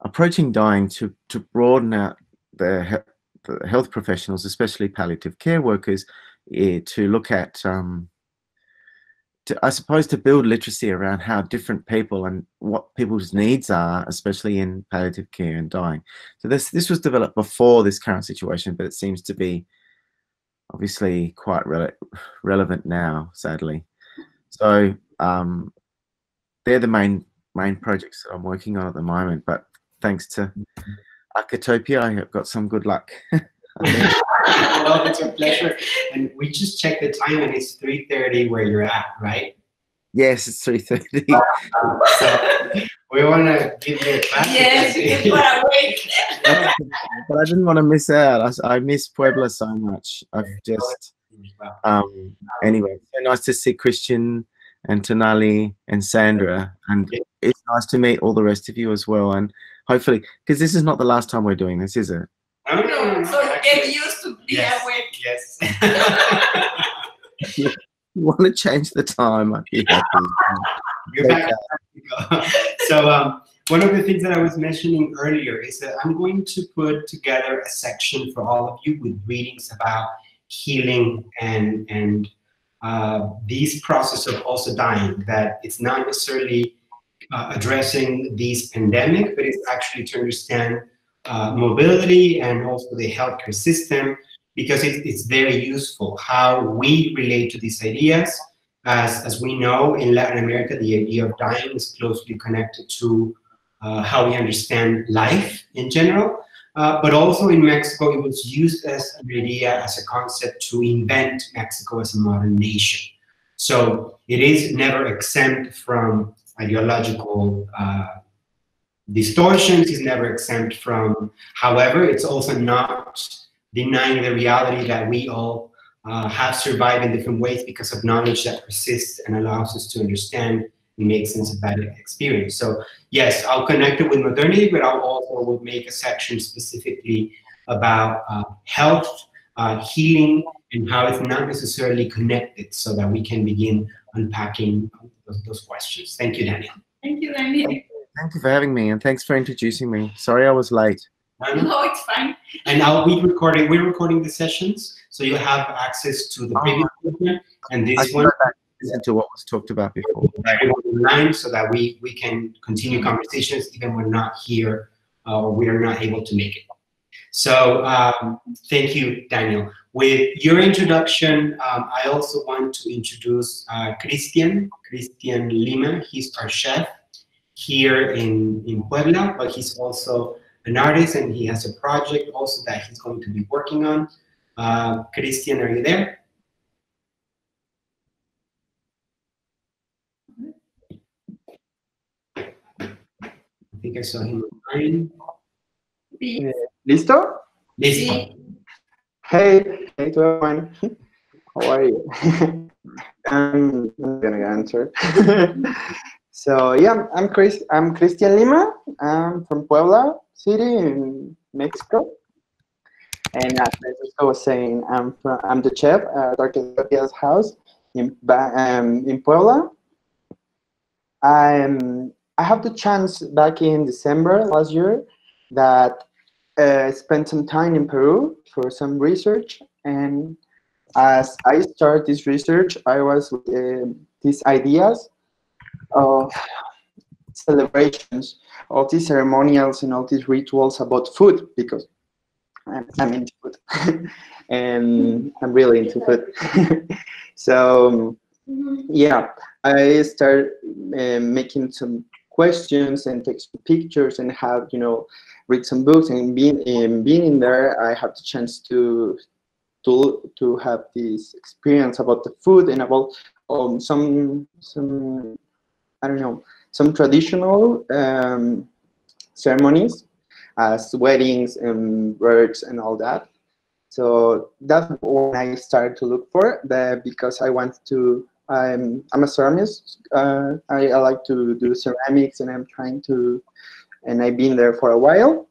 approaching dying, to broaden out the health professionals, especially palliative care workers, to look at, I suppose, to build literacy around how different people and what people's needs are, especially in palliative care and dying. So this was developed before this current situation, but it seems to be obviously quite relevant now, sadly. So they're the main projects that I'm working on at the moment, but thanks to Arquetopia, I have got some good luck. Well, it's a pleasure. And we just checked the time, and it's 3:30 where you're at, right? Yes, it's 3:30. So we want to give you a clap. Yes, because we're awake. but I didn't want to miss out. I miss Puebla so much. I've just anyway, so nice to see Christian and Tonali and Sandra, and it's nice to meet all the rest of you as well. And hopefully, because this is not the last time we're doing this, is it? No. So get used to be awake. Yes. You want to change the time? I'd be happy. You're back. So one of the things that I was mentioning earlier is that I'm going to put together a section for all of you with readings about healing and this process of also dying, that it's not necessarily addressing this pandemic, but it's actually to understand mobility and also the healthcare system, because it's very useful how we relate to these ideas. As we know, in Latin America, the idea of dying is closely connected to how we understand life in general. But also in Mexico, it was used as an idea, as a concept to invent Mexico as a modern nation. So it is never exempt from ideological distortions, is never exempt from, however, it's also not denying the reality that we all have survived in different ways because of knowledge that persists and allows us to understand and make sense of that experience. So yes, I'll connect it with modernity, but I'll also will make a section specifically about health, healing, and how it's not necessarily connected, so that we can begin unpacking those questions. Thank you, Daniel. Thank you, Daniel. Thank you for having me, and thanks for introducing me. Sorry I was late. No, it's fine. And we're recording the sessions, so you'll have access to the previous one and this one. Listen to what was talked about before. Online, so that we can continue conversations even when we're not here or we are not able to make it. So thank you, Daniel. With your introduction, I also want to introduce Christian Lima. He's our chef here in Puebla, but he's also an artist, and he has a project also that he's going to be working on. Christian, are you there? I think I saw him online. ¿Listo? Listo. Hey to everyone. How are you? I'm gonna answer. So yeah, I'm Christian Lima. I'm from Puebla City in Mexico. And as Francisco was saying, I'm the chef at Arquetopia's house in Puebla. I have the chance back in December last year that I spent some time in Peru for some research, and as I started this research, I was with these ideas of celebrations, all these ceremonials and all these rituals about food, because I'm into food and I'm really into food. So yeah, I started making some questions and take some pictures and have, read some books, and being in there, I have the chance to have this experience about the food and about some I don't know, some traditional ceremonies as weddings and births and all that. So that's what I started to look for because I want to. I'm a ceramist. I like to do ceramics, and I'm trying to, and I've been there for a while.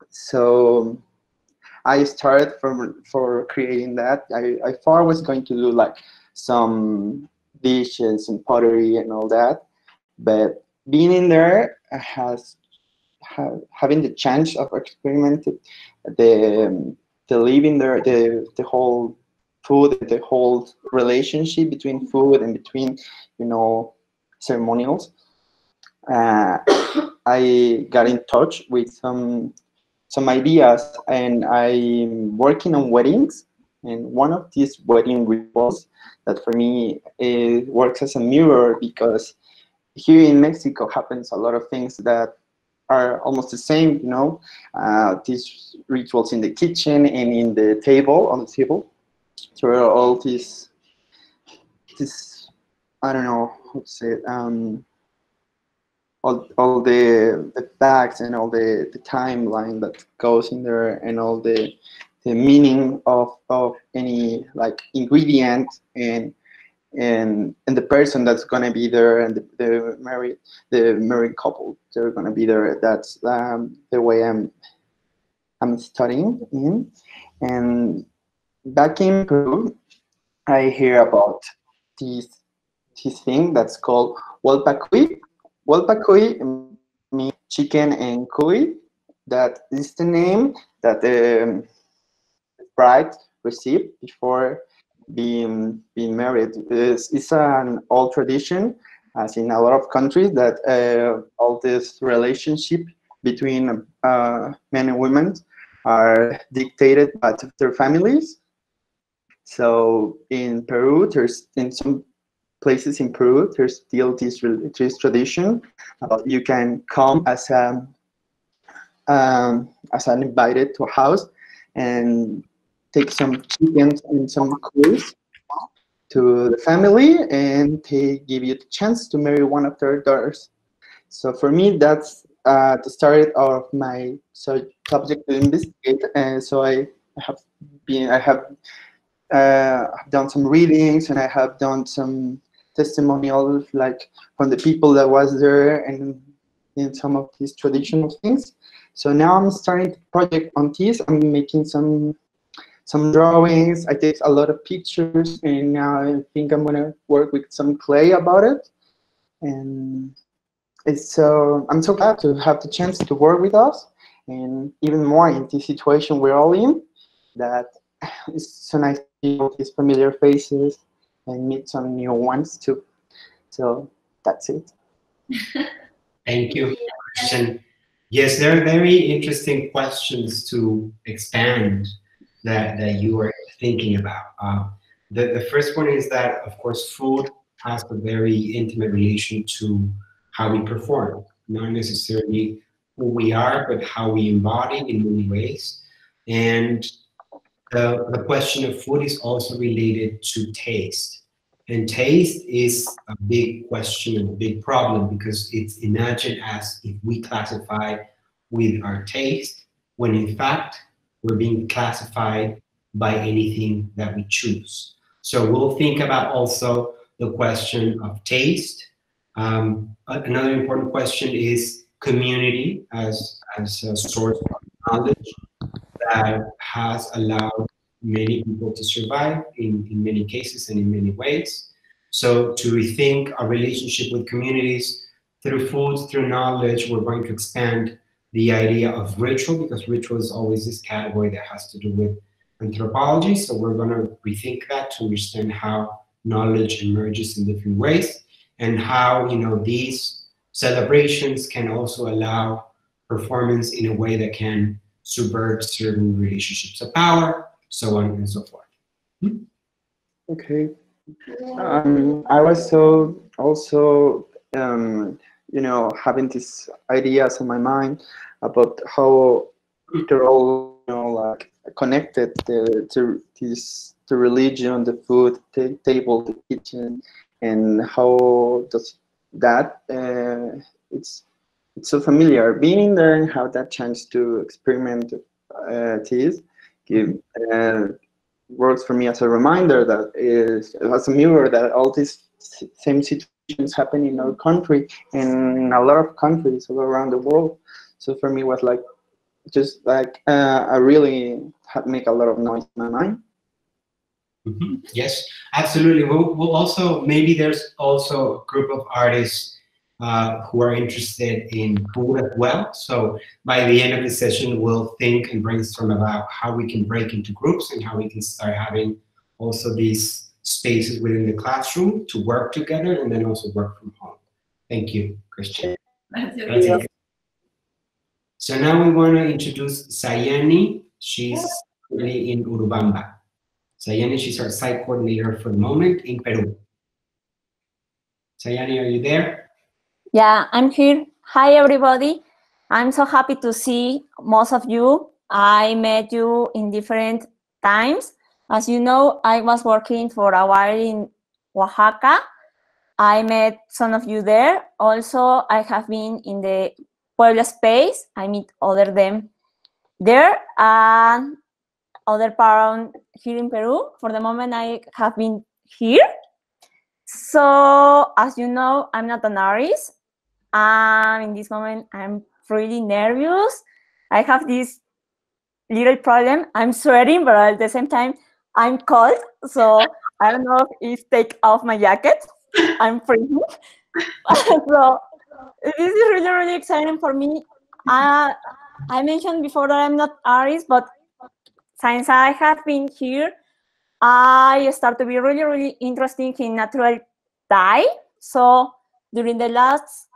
So I started for creating that. I thought I was going to do like some dishes and pottery and all that, but being in there having the chance of experimenting the living there, the whole food, the whole relationship between food and between ceremonials. I got in touch with some ideas, and I'm working on weddings. And one of these wedding rituals that for me works as a mirror, because here in Mexico happens a lot of things that are almost the same, these rituals in the kitchen and on the table. So all this I don't know how to say it, all the facts and all the timeline that goes in there, and all the meaning of any like ingredient, and the person that's gonna be there, and the married couple they're gonna be there. That's the way I'm studying in. And back in Peru, I hear about this thing that's called Walpacuy. Walpacuy means chicken and cuy. That is the name that the bride received before being married. It's an old tradition, as in a lot of countries, that all this relationship between men and women are dictated by their families. So in Peru, in some places in Peru, there's still this tradition about you can come as an invited to a house and take some chickens and some cuys to the family, and they give you the chance to marry one of their daughters. So for me, that's the start of my subject to investigate. And so I have done some readings, and I have done some testimonials, like from the people that was there, and in some of these traditional things. So now I'm starting to project on this. I'm making some drawings. I take a lot of pictures, and now I think I'm gonna work with some clay about it. And it's I'm so glad to have the chance to work with us, and even more in this situation we're all in, that it's so nice to see all these familiar faces and meet some new ones too. So that's it. Thank you. And yes, there are very interesting questions to expand that you are thinking about. The first one is that, of course, food has a very intimate relation to how we perform, not necessarily who we are, but how we embody in many ways. And the question of food is also related to taste. And taste is a big question, a big problem, because it's imagined as if we classify with our taste, when in fact, we're being classified by anything that we choose. So we'll think about also the question of taste. Another important question is community as a source of knowledge that has allowed many people to survive in many cases and in many ways. So to rethink our relationship with communities through food, through knowledge, we're going to expand the idea of ritual, because ritual is always this category that has to do with anthropology. So we're going to rethink that to understand how knowledge emerges in different ways, and how these celebrations can also allow performance in a way that can subvert certain relationships of power, so on and so forth. Okay. I was also having these ideas in my mind about how they're all like connected to the religion, the food, the table, the kitchen, and how does that it's so familiar being there, and how that chance to experiment this works for me as a reminder, that is as a mirror, that all these same situations happen in our country and in a lot of countries all around the world. So for me, it was like just like I really had make a lot of noise in my mind. Mm-hmm. Yes, absolutely. We'll also, maybe there's also a group of artists who are interested in food as well. So by the end of the session, we'll think and brainstorm about how we can break into groups, and how we can start having also these spaces within the classroom to work together, and then also work from home. Thank you, Christian. Thank you. So now we want to introduce Sayani. She's really in Urubamba. Sayani, she's our site coordinator for the moment in Peru. Sayani, are you there? Yeah, I'm here. Hi, everybody. I'm so happy to see most of you. I met you in different times. As you know, I was working for a while in Oaxaca, I met some of you there. Also, I have been in the Puebla space. I meet other them there and other parent here in Peru. For the moment, I have been here. So, as you know, I'm not an artist. And in this moment, I'm really nervous. I have this little problem. I'm sweating, but at the same time, I'm cold. So I don't know if take off my jacket. I'm freezing. So this is really, really exciting for me. I mentioned before that I'm not artist, but since I have been here, I start to be really, really interested in natural dye. So during the last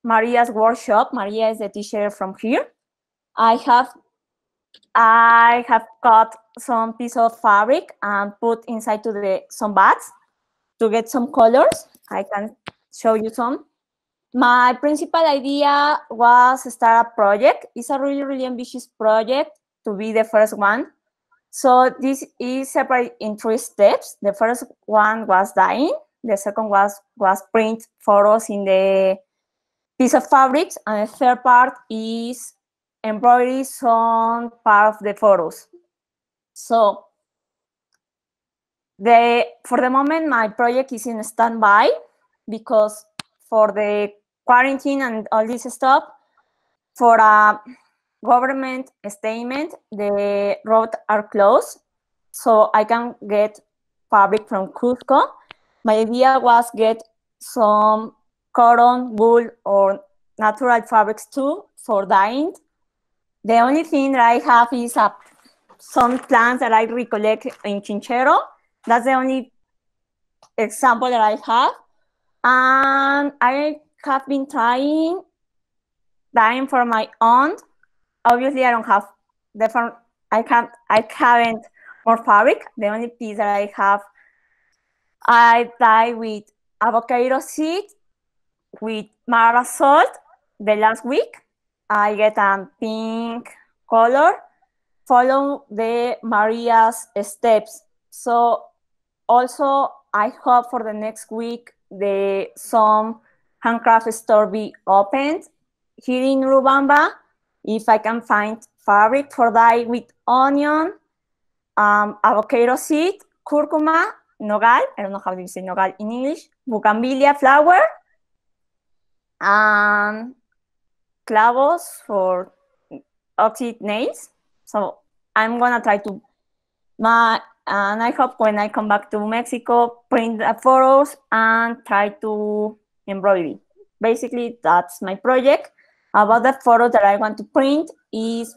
Maria's workshop, Maria is the teacher from here, I have cut some piece of fabric and put inside to some bags to get some colors. I can show you some. My principal idea was to start a project. It's a really, really ambitious project to be the first one. So this is separated in 3 steps. The first one was dyeing. The second was print photos in the piece of fabrics. And the third part is embroidery on part of the photos. So for the moment, my project is in standby because for the quarantine and all this stuff, for a government statement, the roads are closed, so I can get fabric from Cusco. My idea was get some cotton, wool, or natural fabrics too for dyeing. The only thing that I have is some plants that I recollect in Chinchero. That's the only example that I have. And I have been trying dyeing for my own. Obviously, I don't have I haven't more fabric. The only piece that I have, I dye with avocado seed, with Mara salt. The last week, I get a pink color. Follow the Maria's steps. So also, I hope for the next week, some handcraft store be opened here in Urubamba. If I can find fabric for dye with onion, avocado seed, curcuma, nogal, I don't know how to say nogal in English, bugambilia flower, and clavos for oxide nails. So I'm gonna try to, and I hope when I come back to Mexico, print the photos and try to embroider. Basically, that's my project. About the photos that I want to print is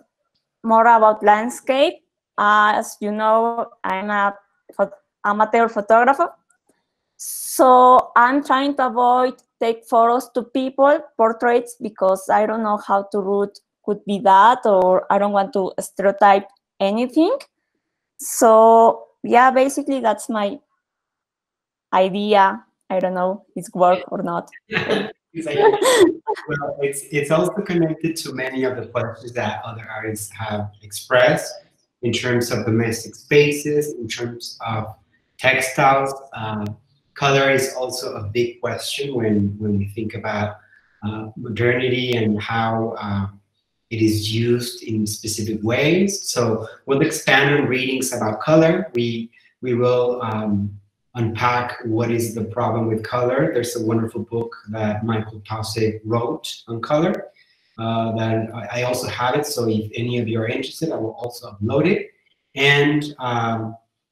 more about landscape. As you know, I'm a amateur photographer. So I'm trying to avoid take photos to people, portraits, because I don't know how to root could be that, or I don't want to stereotype anything. So yeah, basically that's my idea. I don't know if it's work or not. Well, it's also connected to many of the questions that other artists have expressed in terms of domestic spaces, in terms of textiles. Color is also a big question when we think about modernity and how it is used in specific ways. So we'll expand on readings about color. We will unpack what is the problem with color. There's a wonderful book that Michael Taussig wrote on color that I also have it. So if any of you are interested, I will also upload it. And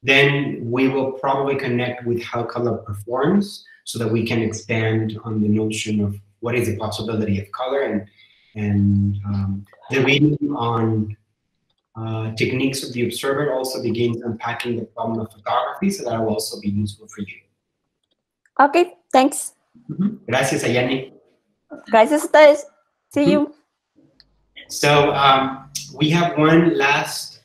then we will probably connect with how color performs so that we can expand on the notion of what is the possibility of color, and the reading on techniques of the observer also begins unpacking the problem of photography, so that will also be useful for you. Okay, thanks. Gracias, Ayani. Gracias a ustedes. See you. So we have one last,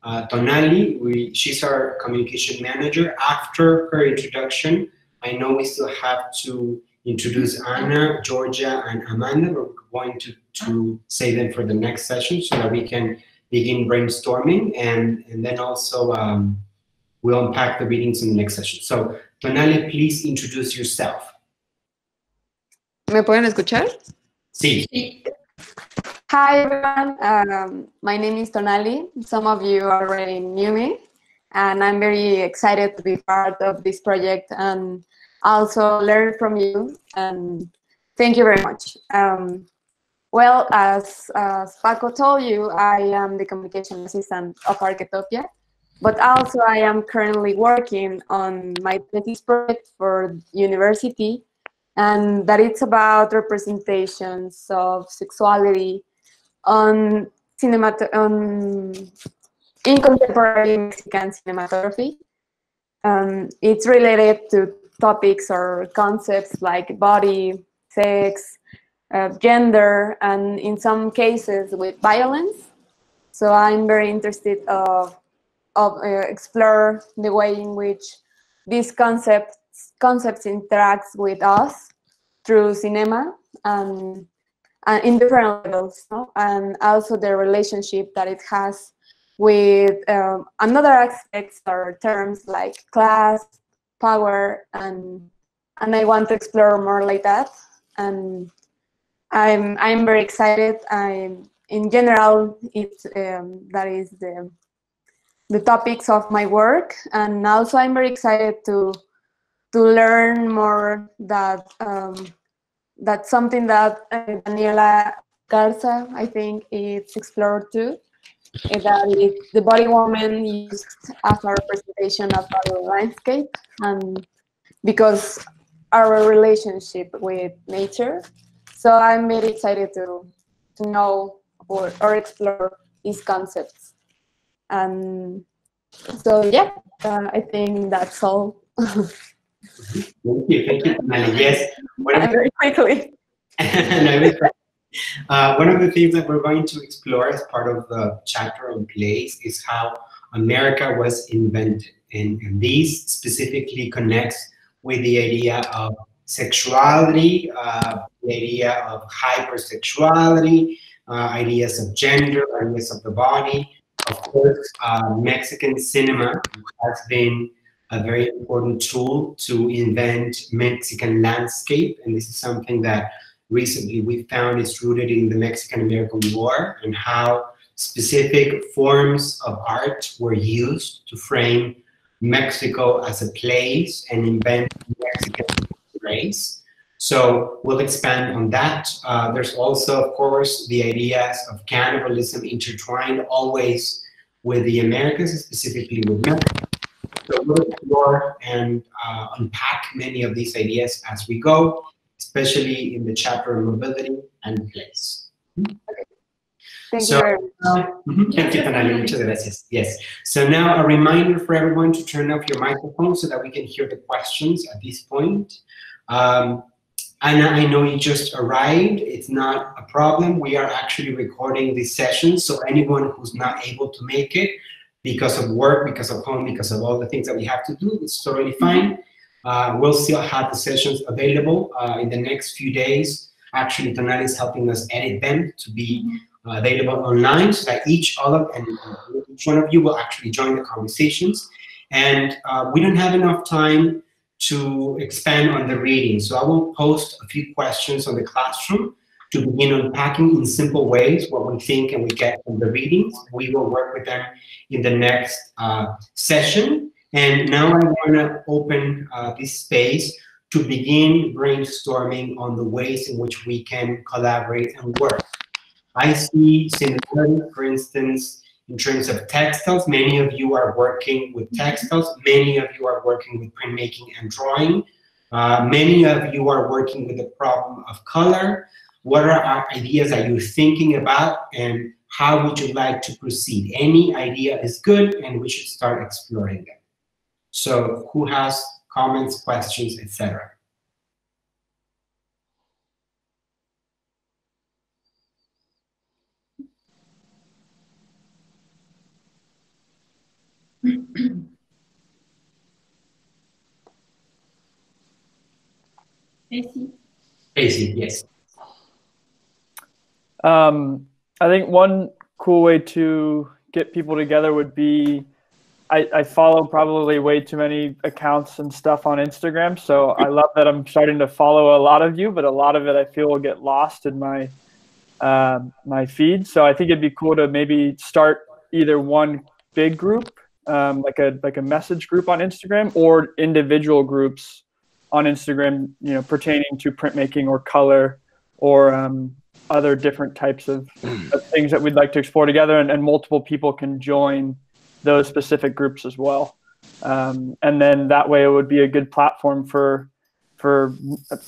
Tonali. She's our communication manager. After her introduction, I know we still have to introduce Anna, Georgia, and Amanda. We're going to save them for the next session so that we can begin brainstorming, and then also we'll unpack the readings in the next session. So Tonali, please introduce yourself. ¿Me pueden escuchar? Sí. Hi, everyone. My name is Tonali. Some of you already knew me, and I'm very excited to be part of this project and also learn from you. And thank you very much. Well, as Paco told you, I am the communication assistant of Arquetopia, but also I am currently working on my thesis project for university, and that it's about representations of sexuality in contemporary Mexican cinematography. It's related to topics or concepts like body, sex, gender, and in some cases with violence. So I'm very interested of explore the way in which these concepts interacts with us through cinema and in different levels, no? And also the relationship that it has with another aspects or terms like class, power, and I want to explore more like that. And I'm very excited. In general, it's that is the topics of my work, and also I'm very excited to learn more that that's something that Daniela Garza, I think, it's explored too. That is the body woman used as a representation of our landscape, and because our relationship with nature. So I'm very excited to know or explore these concepts. And so yeah, I think that's all. Thank you, Tonali. Yes. Very quickly. One of the things that we're going to explore as part of the chapter on place is how America was invented. And this specifically connects with the idea of sexuality, the idea of hypersexuality, ideas of gender, ideas of the body. Of course, Mexican cinema has been a very important tool to invent Mexican landscape. And this is something that recently we found is rooted in the Mexican-American War and how specific forms of art were used to frame Mexico as a place and invent Mexican race. So we'll expand on that. There's also, of course, the ideas of cannibalism intertwined always with the Americas, specifically with Mexico. So we'll explore and unpack many of these ideas as we go, especially in the chapter on mobility and place. Thank you very much. Thank you, Tonali. Muchas gracias. Yes. So now a reminder for everyone to turn off your microphone so that we can hear the questions at this point. Anna, I know you just arrived. It's not a problem. We are actually recording this session, so anyone who's not able to make it because of work, because of home, because of all the things that we have to do, it's totally fine. We'll still have the sessions available in the next few days. Actually, Tonali is helping us edit them to be available online so that each one of you will actually join the conversations. And we don't have enough time to expand on the reading. So I will post a few questions on the classroom to begin unpacking in simple ways what we think and we get from the readings. We will work with them in the next session. And now I want to open this space to begin brainstorming on the ways in which we can collaborate and work. I see similarity, for instance, in terms of textiles. Many of you are working with textiles. Many of you are working with printmaking and drawing. Many of you are working with the problem of color. What are ideas that you're thinking about, and how would you like to proceed? Any idea is good, and we should start exploring them. So who has comments, questions, etc.? Casey, yes. I think one cool way to get people together would be I follow probably way too many accounts and stuff on Instagram. So I love that I'm starting to follow a lot of you, but a lot of it I feel will get lost in my my feed. So I think it'd be cool to maybe start either one big group, like a message group on Instagram, or individual groups on Instagram, you know, pertaining to printmaking or color or other different types of things that we'd like to explore together, and multiple people can join those specific groups as well. And then that way it would be a good platform for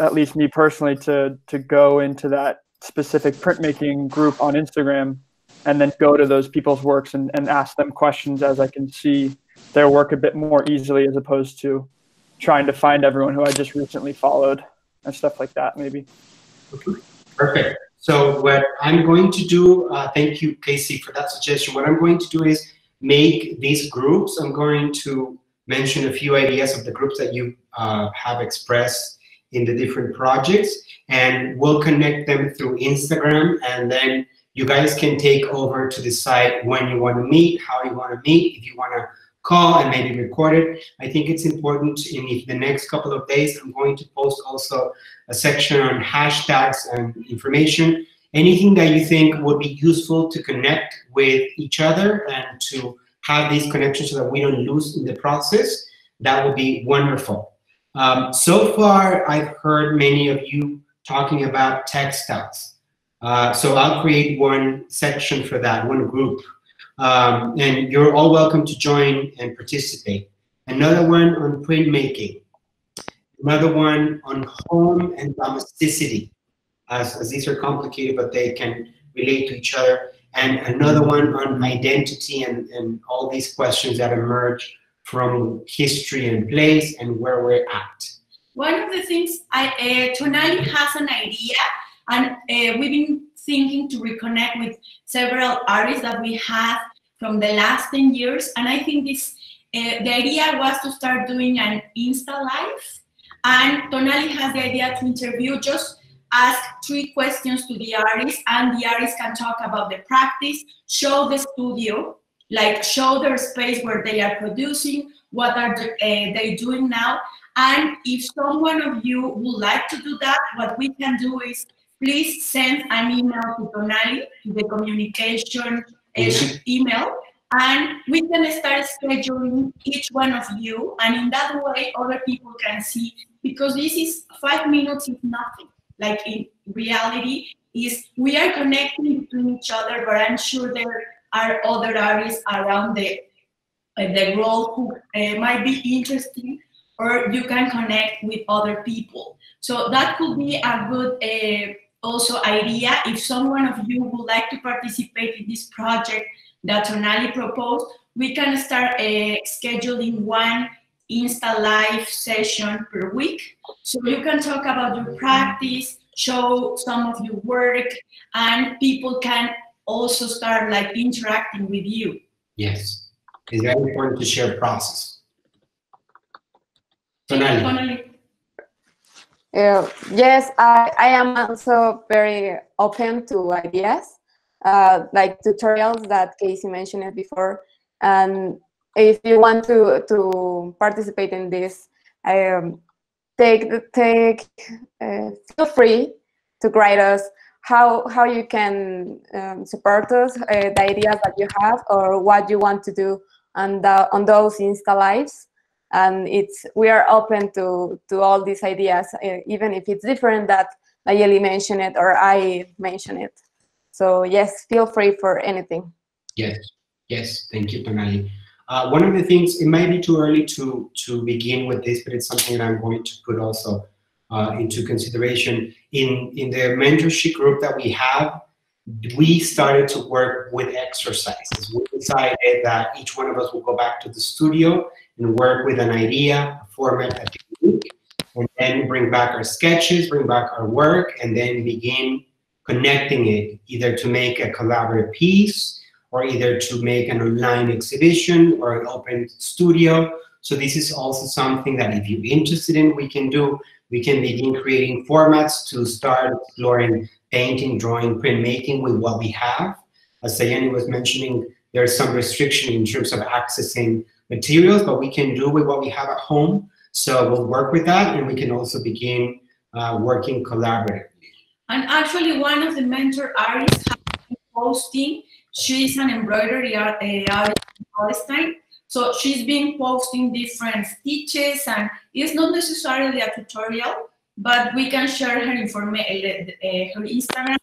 at least me personally to go into that specific printmaking group on Instagram and then go to those people's works and ask them questions as I can see their work a bit more easily, as opposed to trying to find everyone who I just recently followed and stuff like that, maybe. Perfect. So what I'm going to do, thank you, Casey, for that suggestion. What I'm going to do is make these groups. I'm going to mention a few ideas of the groups that you have expressed in the different projects, and we'll connect them through Instagram, and then you guys can take over to decide when you want to meet, how you want to meet, if you want to call and maybe record it. I think it's important in the next couple of days. I'm going to post also a section on hashtags and information. Anything that you think would be useful to connect with each other and to have these connections so that we don't lose in the process, that would be wonderful. So far, I've heard many of you talking about textiles. So I'll create one section for that, one group. And you're all welcome to join and participate. Another one on printmaking. Another one on home and domesticity, as these are complicated, but they can relate to each other. And another one on identity and all these questions that emerge from history and place and where we're at. One of the things, Tonali has an idea, and we've been thinking to reconnect with several artists that we have from the last 10 years. And I think this, the idea was to start doing an Insta Live. And Tonali has the idea to interview, just ask 3 questions to the artist, and the artist can talk about the practice, show the studio, like show their space where they are producing, what are they doing now. And if someone of you would like to do that, what we can do is please send an email to Tonali, to the communication email, and we can start scheduling each one of you. And in that way, other people can see, because this is 5 minutes is nothing. Like in reality, is we are connecting between each other, but I'm sure there are other artists around the world who might be interesting, or you can connect with other people. So that could be a good also idea. If someone of you would like to participate in this project that Tonali proposed, we can start scheduling one Insta Live session per week. So you can talk about your practice, show some of your work, and people can also start like interacting with you. Yes, it's very important to share process. Tonali. Yes, I am also very open to ideas, like tutorials that Casey mentioned before. And if you want to participate in this, feel free to write us how you can support us, the ideas that you have, or what you want to do on those Insta Lives. And we are open to all these ideas, even if it's different that Nayeli mentioned it or I mentioned it. So yes, feel free for anything. Yes, thank you, Tonali. One of the things, it might be too early to begin with this, but it's something that I'm going to put also into consideration. In the mentorship group that we have, we started to work with exercises. We decided that each one of us will go back to the studio and work with an idea, a format, a technique, and then bring back our sketches, bring back our work, and then begin connecting it, either to make a collaborative piece, or either to make an online exhibition or an open studio. So this is also something that if you're interested in, we can do. We can begin creating formats to start exploring painting, drawing, printmaking with what we have. As Sayani was mentioning, there's some restriction in terms of accessing materials, but we can do with what we have at home. So we'll work with that, and we can also begin working collaboratively. And actually, one of the mentor artists has been posting. She's an embroidery artist in Palestine. So she's been posting different stitches, and it's not necessarily a tutorial, but we can share her information, her Instagram,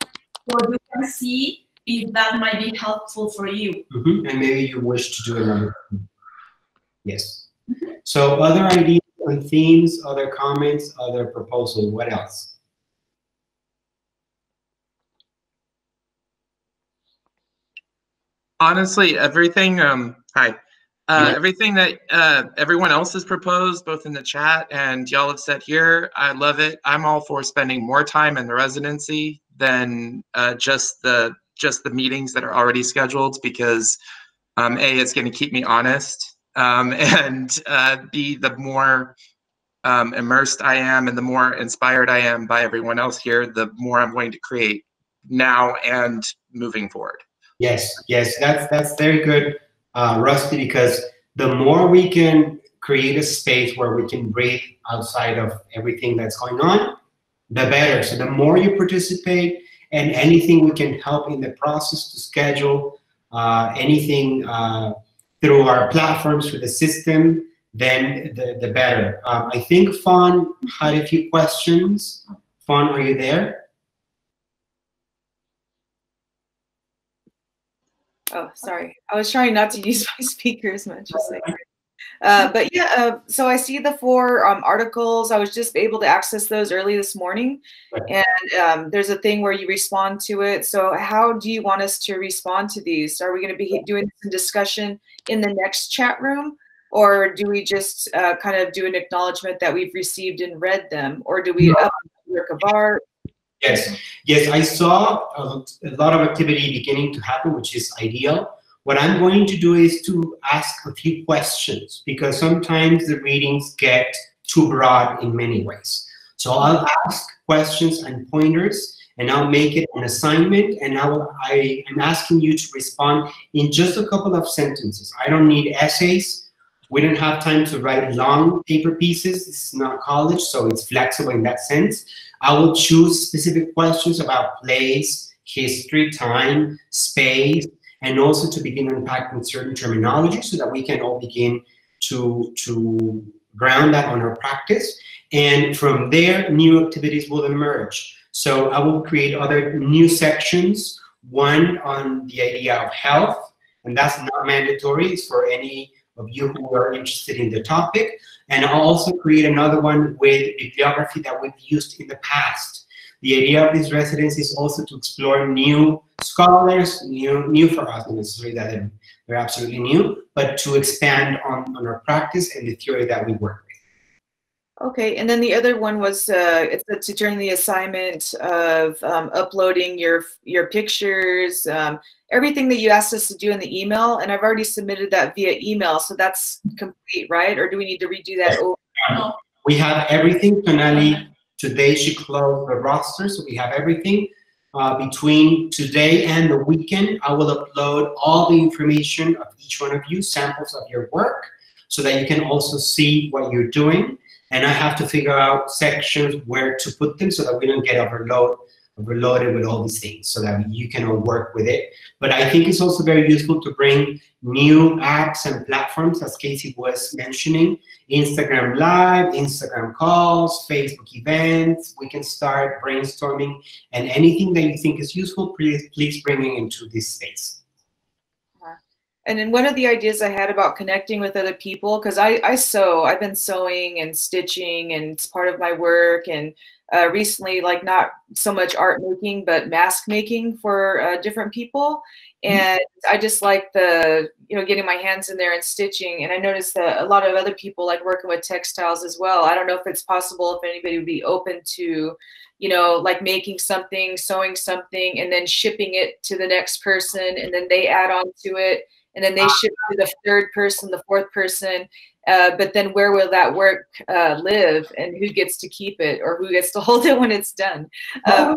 so you can see if that might be helpful for you. And maybe you wish to do another. Yes. So other ideas on themes, other comments, other proposals, what else? Honestly, everything, everything that everyone else has proposed, both in the chat and y'all have said here, I love it. I'm all for spending more time in the residency than just the meetings that are already scheduled, because A, it's going to keep me honest, and B, the more immersed I am and the more inspired I am by everyone else here, the more I'm going to create now and moving forward. Yes, that's very good, Rusty, because the more we can create a space where we can breathe outside of everything that's going on, the better. So the more you participate, and anything we can help in the process to schedule anything through our platforms, through the system, then the better. I think Fawn had a few questions. Fawn, are you there? Oh, sorry. I was trying not to use my speaker as much as I could. But yeah, so I see the 4 articles. I was just able to access those early this morning. And there's a thing where you respond to it. So how do you want us to respond to these? Are we going to be doing some discussion in the next chat room? Or do we just kind of do an acknowledgement that we've received and read them? Or do we up the work of art? Yes, I saw a lot of activity beginning to happen, which is ideal. What I'm going to do is to ask a few questions, because sometimes the readings get too broad in many ways. So I'll ask questions and pointers, and I'll make it an assignment, and I am asking you to respond in just a couple of sentences. I don't need essays. We don't have time to write long paper pieces. This is not college, so it's flexible in that sense. I will choose specific questions about place, history, time, space, and also to begin unpacking certain terminology so that we can all begin to ground that on our practice. And from there, new activities will emerge. So I will create other new sections, one on the idea of health, and that's not mandatory. It's for any of you who are interested in the topic. And I'll also create another one with bibliography that we've used in the past. The idea of this residency is also to explore new scholars, new for us, not necessarily that they're absolutely new, but to expand on our practice and the theory that we work with. Okay, and then the other one was it's to turn the assignment of uploading your pictures, everything that you asked us to do in the email, and I've already submitted that via email, so that's complete, right? Or do we need to redo that over? We have everything. Tonali, today she closed the roster, so we have everything. Between today and the weekend, I will upload all the information of each one of you, samples of your work, so that you can also see what you're doing. And I have to figure out sections where to put them so that we don't get overloaded with all these things, so that you can all work with it. But I think it's also very useful to bring new apps and platforms, as Casey was mentioning, Instagram Live, Instagram calls, Facebook events. We can start brainstorming, and anything that you think is useful, please bring it into this space. And then one of the ideas I had about connecting with other people, because I sew, I've been sewing and stitching, and it's part of my work. And recently, like not so much art making, but mask making for different people. And I just like getting my hands in there and stitching. And I noticed that a lot of other people like working with textiles as well. I don't know if it's possible, if anybody would be open to, like making something, sewing something, and then shipping it to the next person, and then they add on to it. And then they ship to the 3rd person, the 4th person. But then where will that work live, and who gets to keep it, or who gets to hold it when it's done? So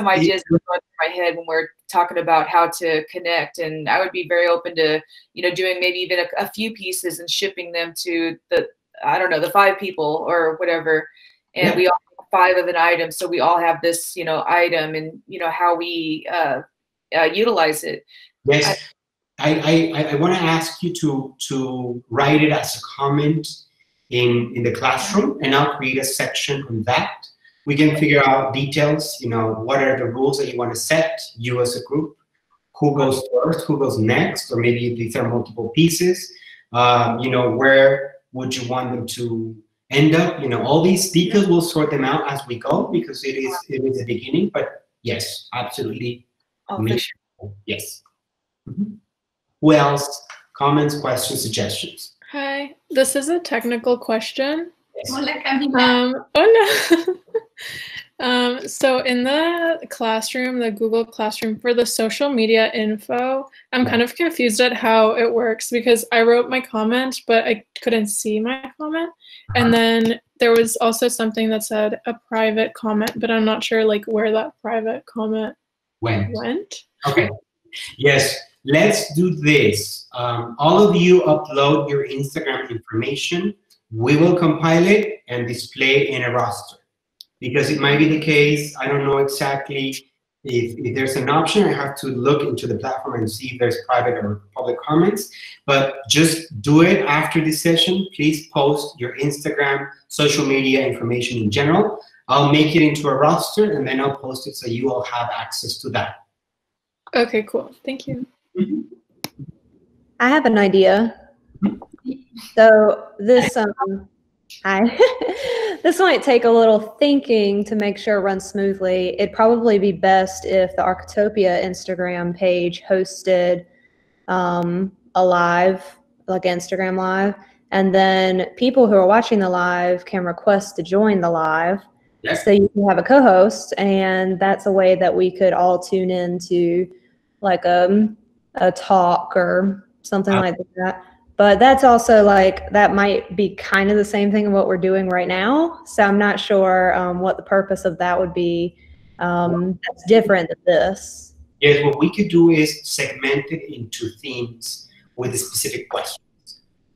some ideas going through my head when we're talking about how to connect, and I would be very open to, you know, doing maybe even a few pieces and shipping them to the, I don't know, the 5 people or whatever, and we all have 5 of an item, so we all have this, you know, item, and you know how we utilize it. Yes, I want to ask you to write it as a comment in the classroom, and I'll create a section on that. We can figure out details, you know, what are the rules that you want to set, you as a group, who goes first, who goes next, or maybe if these are multiple pieces, you know, where would you want them to end up? You know, all these details, we'll sort them out as we go, because it is the beginning, but yes, absolutely. Oh, for sure. Yes. Who else? Comments, questions, suggestions? Hi, this is a technical question. Yes. Oh no. So in the classroom, the Google Classroom, for the social media info, I'm kind of confused at how it works, because I wrote my comment, but I couldn't see my comment. And then there was also something that said a private comment, but I'm not sure like where that private comment went. Okay. Yes. Let's do this. All of you upload your Instagram information. We will compile it and display in a roster, because it might be the case, I don't know exactly if there's an option. I have to look into the platform and see if there's private or public comments, but just do it after this session. Please post your Instagram, social media information in general. I'll make it into a roster, and then I'll post it so you all have access to that. Okay, cool. Thank you. I have an idea. So this this might take a little thinking to make sure it runs smoothly. It'd probably be best if the Arquetopia Instagram page hosted a live, like Instagram live, and then people who are watching the live can request to join the live. Yes. So you can have a co-host, and that's a way that we could all tune into like a talk or something like that. But that's also like, that might be kind of the same thing of what we're doing right now. So I'm not sure what the purpose of that would be. That's different than this. Yes, what we could do is segment it into themes with specific questions.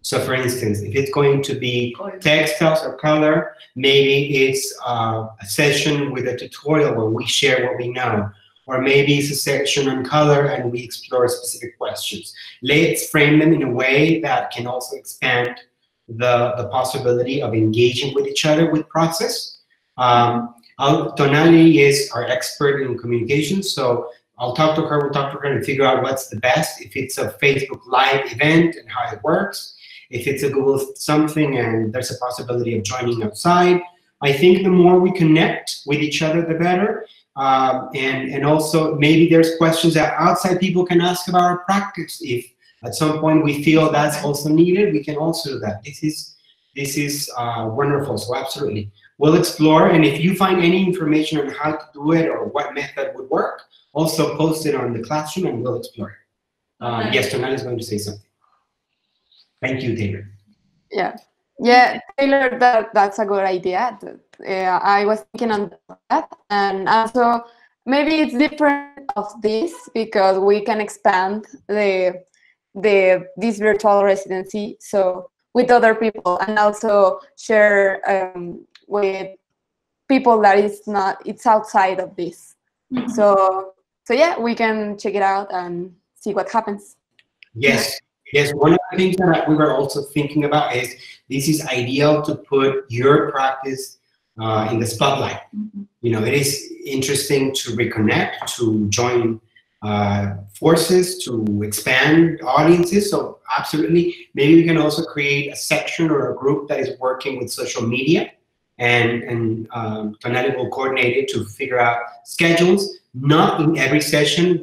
So for instance, if it's going to be textiles or color, maybe it's a session with a tutorial where we share what we know. Or maybe it's a section on color and we explore specific questions. Let's frame them in a way that can also expand the possibility of engaging with each other with process. Tonali is our expert in communication, so I'll talk to her, we'll talk to her and figure out what's the best. If it's a Facebook Live event and how it works, if it's a Google something and there's a possibility of joining outside. I think the more we connect with each other, the better. And also maybe there's questions that outside people can ask about our practice. If at some point we feel that's also needed, we can also do that. This is wonderful, so absolutely. We'll explore, and if you find any information on how to do it or what method would work, also post it on the classroom and we'll explore it. Yes, Tonali is going to say something. Thank you, Taylor. Yeah, Taylor, that's a good idea. I was thinking on that, and also maybe it's different of this because we can expand this virtual residency so with other people, and also share with people that it's outside of this. Mm-hmm. So yeah, we can check it out and see what happens. Yes. Yes, one of the things that we were also thinking about is this is ideal to put your practice in the spotlight. Mm-hmm. You know, it is interesting to reconnect, to join forces, to expand audiences. So absolutely, maybe we can also create a section or a group that is working with social media, and Tonali will coordinate it to figure out schedules. Not in every session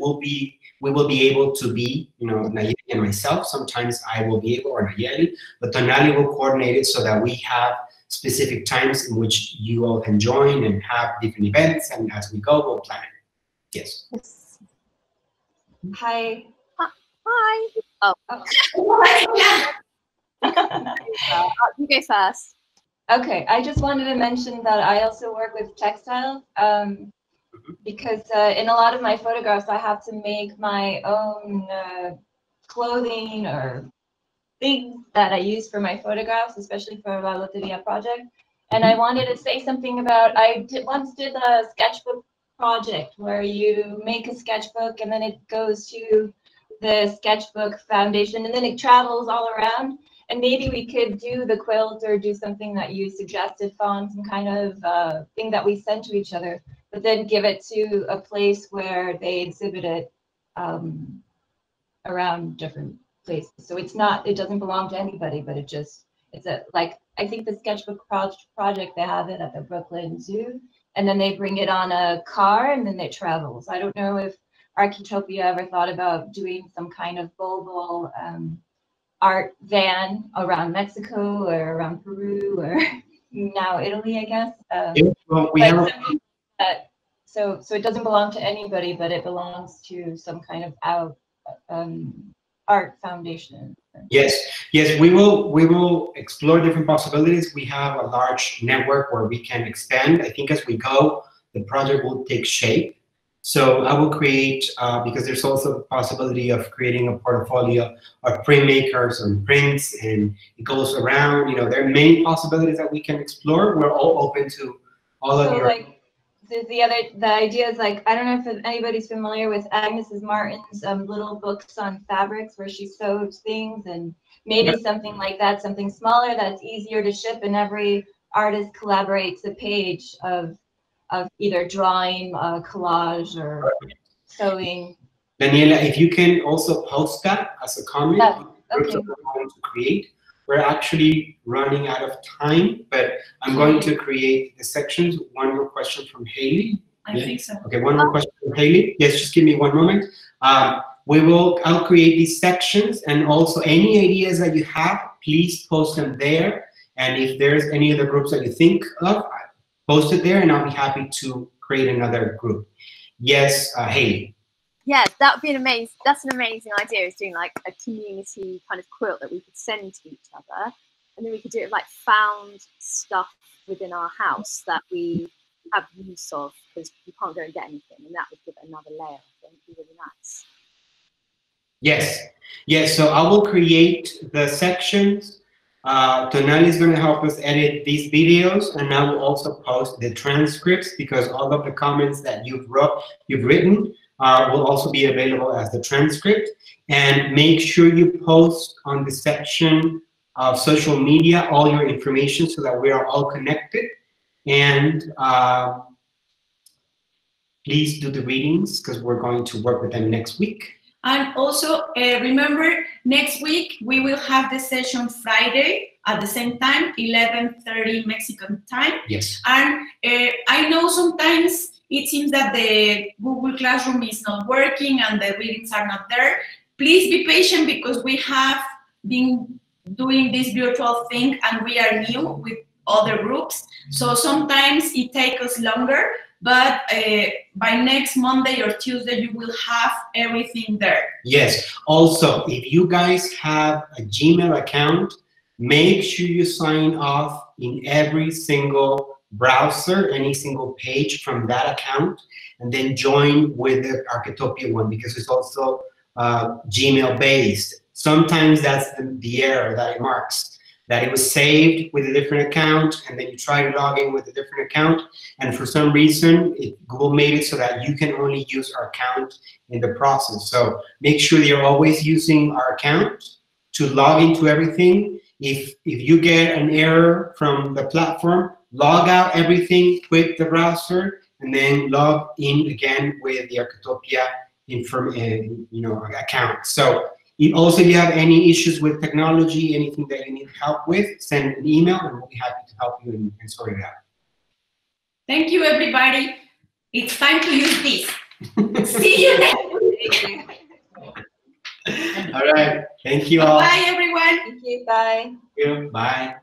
we will be able to be, you know, Nayeli and myself. Sometimes I will be able, or Nayeli, but Tonali will coordinate it so that we have specific times in which you all can join and have different events, and as we go, we'll plan it. Yes. Hi. Hi. Oh. You go first. Okay, I just wanted to mention that I also work with textiles. because in a lot of my photographs, I have to make my own clothing or things that I use for my photographs, especially for La Loteria project. And I wanted to say something about, once did a sketchbook project where you make a sketchbook and then it goes to the Sketchbook Foundation and then it travels all around. And maybe we could do the quilt or do something that you suggested, Fawn, some kind of thing that we send to each other, but then give it to a place where they exhibit it around different places. So it's not, it doesn't belong to anybody, but it's like, I think the sketchbook project, they have it at the Brooklyn Zoo, and then they bring it on a car and then it travels. I don't know if Arquetopia ever thought about doing some kind of global art van around Mexico or around Peru or now Italy, I guess. Well, we have so it doesn't belong to anybody, but it belongs to some kind of art foundation. Yes, we will explore different possibilities. We have a large network where we can expand. I think as we go, the project will take shape. So I will create, because there's also the possibility of creating a portfolio of printmakers and prints, and it goes around. You know, there are many possibilities that we can explore. We're all open to all of your. Like, the idea is like, I don't know if anybody's familiar with Agnes Martin's little books on fabrics where she sews things, and maybe something like that, something smaller that's easier to ship, and every artist collaborates a page of either drawing, collage, or sewing. Daniela, if you can also post that as a comment, Yeah, okay. we're going to create. We're actually running out of time, but I'm going to create the sections. One more question from Haley. I think so. Okay, one more question from Haley. Yes, just give me one moment. I'll create these sections, and also any ideas that you have, please post them there. And if there's any other groups that you think of, post it there, and I'll be happy to create another group. Yes, Haley. Yes, that would be amazing. That's an amazing idea, is doing like a community kind of quilt that we could send to each other, and then we could do it like found stuff within our house that we have use of because you can't go and get anything, and that would give it another layer. I think would be really nice. Yes. So I will create the sections. Tonali is going to help us edit these videos, and I will also post the transcripts, because all of the comments that you've written will also be available as the transcript. And make sure you post on the section of social media all your information so that we are all connected. And please do the readings, because we're going to work with them next week. And also remember, next week we will have the session Friday at the same time, 11:30 Mexican time. Yes. And I know sometimes it seems that the Google Classroom is not working and the readings are not there. Please be patient, because we have been doing this virtual thing and we are new with other groups. So sometimes it takes us longer, but by next Monday or Tuesday, you will have everything there. Yes. Also, if you guys have a Gmail account, make sure you sign off in every single browser, any single page from that account, and then join with the Arquetopia one, because it's also Gmail based. Sometimes that's the error that it marks, that it was saved with a different account, and then you try to log in with a different account, and for some reason Google made it so that you can only use our account in the process. So make sure you're always using our account to log into everything. If you get an error from the platform, log out everything, quit the browser, and then log in again with the Arquetopia account. So also, if you have any issues with technology, anything that you need help with, send an email, and we'll be happy to help you and sort it out. Thank you, everybody. It's time to use this. See you next week. All right. Thank you all. Bye, everyone. Thank you. Bye. Thank you. Bye.